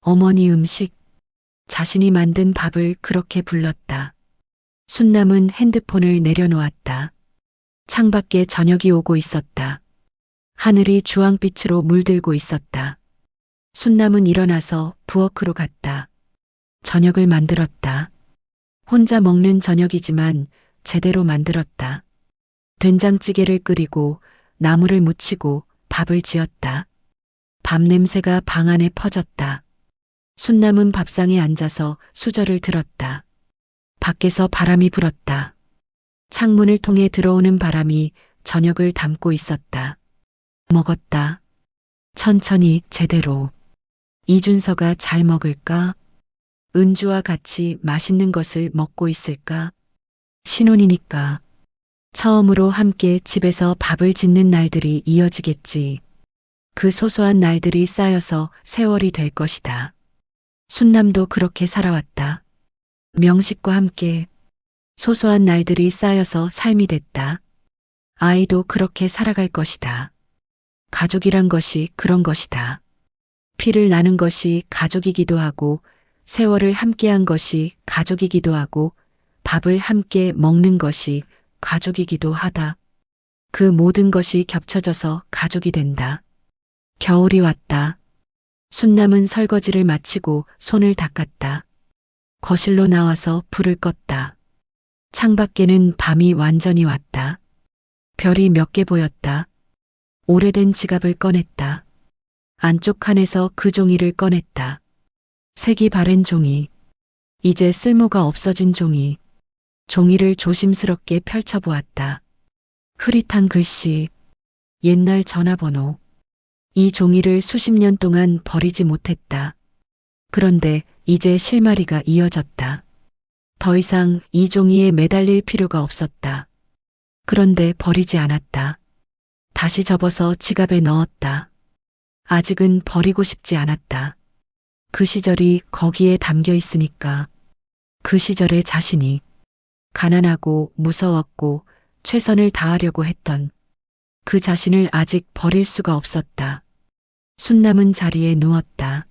어머니 음식. 자신이 만든 밥을 그렇게 불렀다. 순남은 핸드폰을 내려놓았다. 창밖에 저녁이 오고 있었다. 하늘이 주황빛으로 물들고 있었다. 순남은 일어나서 부엌으로 갔다. 저녁을 만들었다. 혼자 먹는 저녁이지만 제대로 만들었다. 된장찌개를 끓이고 나물을 무치고 밥을 지었다. 밥 냄새가 방 안에 퍼졌다. 순남은 밥상에 앉아서 수저를 들었다. 밖에서 바람이 불었다. 창문을 통해 들어오는 바람이 저녁을 담고 있었다. 먹었다. 천천히 제대로. 이준서가 잘 먹을까? 은주와 같이 맛있는 것을 먹고 있을까? 신혼이니까. 처음으로 함께 집에서 밥을 짓는 날들이 이어지겠지. 그 소소한 날들이 쌓여서 세월이 될 것이다. 순남도 그렇게 살아왔다. 명식과 함께 소소한 날들이 쌓여서 삶이 됐다. 아이도 그렇게 살아갈 것이다. 가족이란 것이 그런 것이다. 피를 나눈 것이 가족이기도 하고, 세월을 함께한 것이 가족이기도 하고, 밥을 함께 먹는 것이 가족이기도 하다. 그 모든 것이 겹쳐져서 가족이 된다. 겨울이 왔다. 순남은 설거지를 마치고 손을 닦았다. 거실로 나와서 불을 껐다. 창밖에는 밤이 완전히 왔다. 별이 몇 개 보였다. 오래된 지갑을 꺼냈다. 안쪽 칸에서 그 종이를 꺼냈다. 색이 바랜 종이. 이제 쓸모가 없어진 종이. 종이를 조심스럽게 펼쳐보았다. 흐릿한 글씨. 옛날 전화번호. 이 종이를 수십 년 동안 버리지 못했다. 그런데 이제 실마리가 이어졌다. 더 이상 이 종이에 매달릴 필요가 없었다. 그런데 버리지 않았다. 다시 접어서 지갑에 넣었다. 아직은 버리고 싶지 않았다. 그 시절이 거기에 담겨 있으니까. 그 시절의 자신이 가난하고 무서웠고 최선을 다하려고 했던 그 자신을 아직 버릴 수가 없었다. 순남은 자리에 누웠다.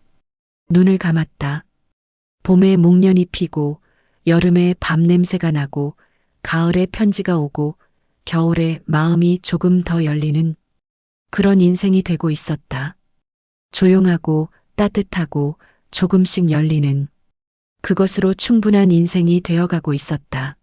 눈을 감았다. 봄에 목련이 피고 여름에 밤 냄새가 나고 가을에 편지가 오고 겨울에 마음이 조금 더 열리는 그런 인생이 되고 있었다. 조용하고 따뜻하고 조금씩 열리는 그것으로 충분한 인생이 되어가고 있었다.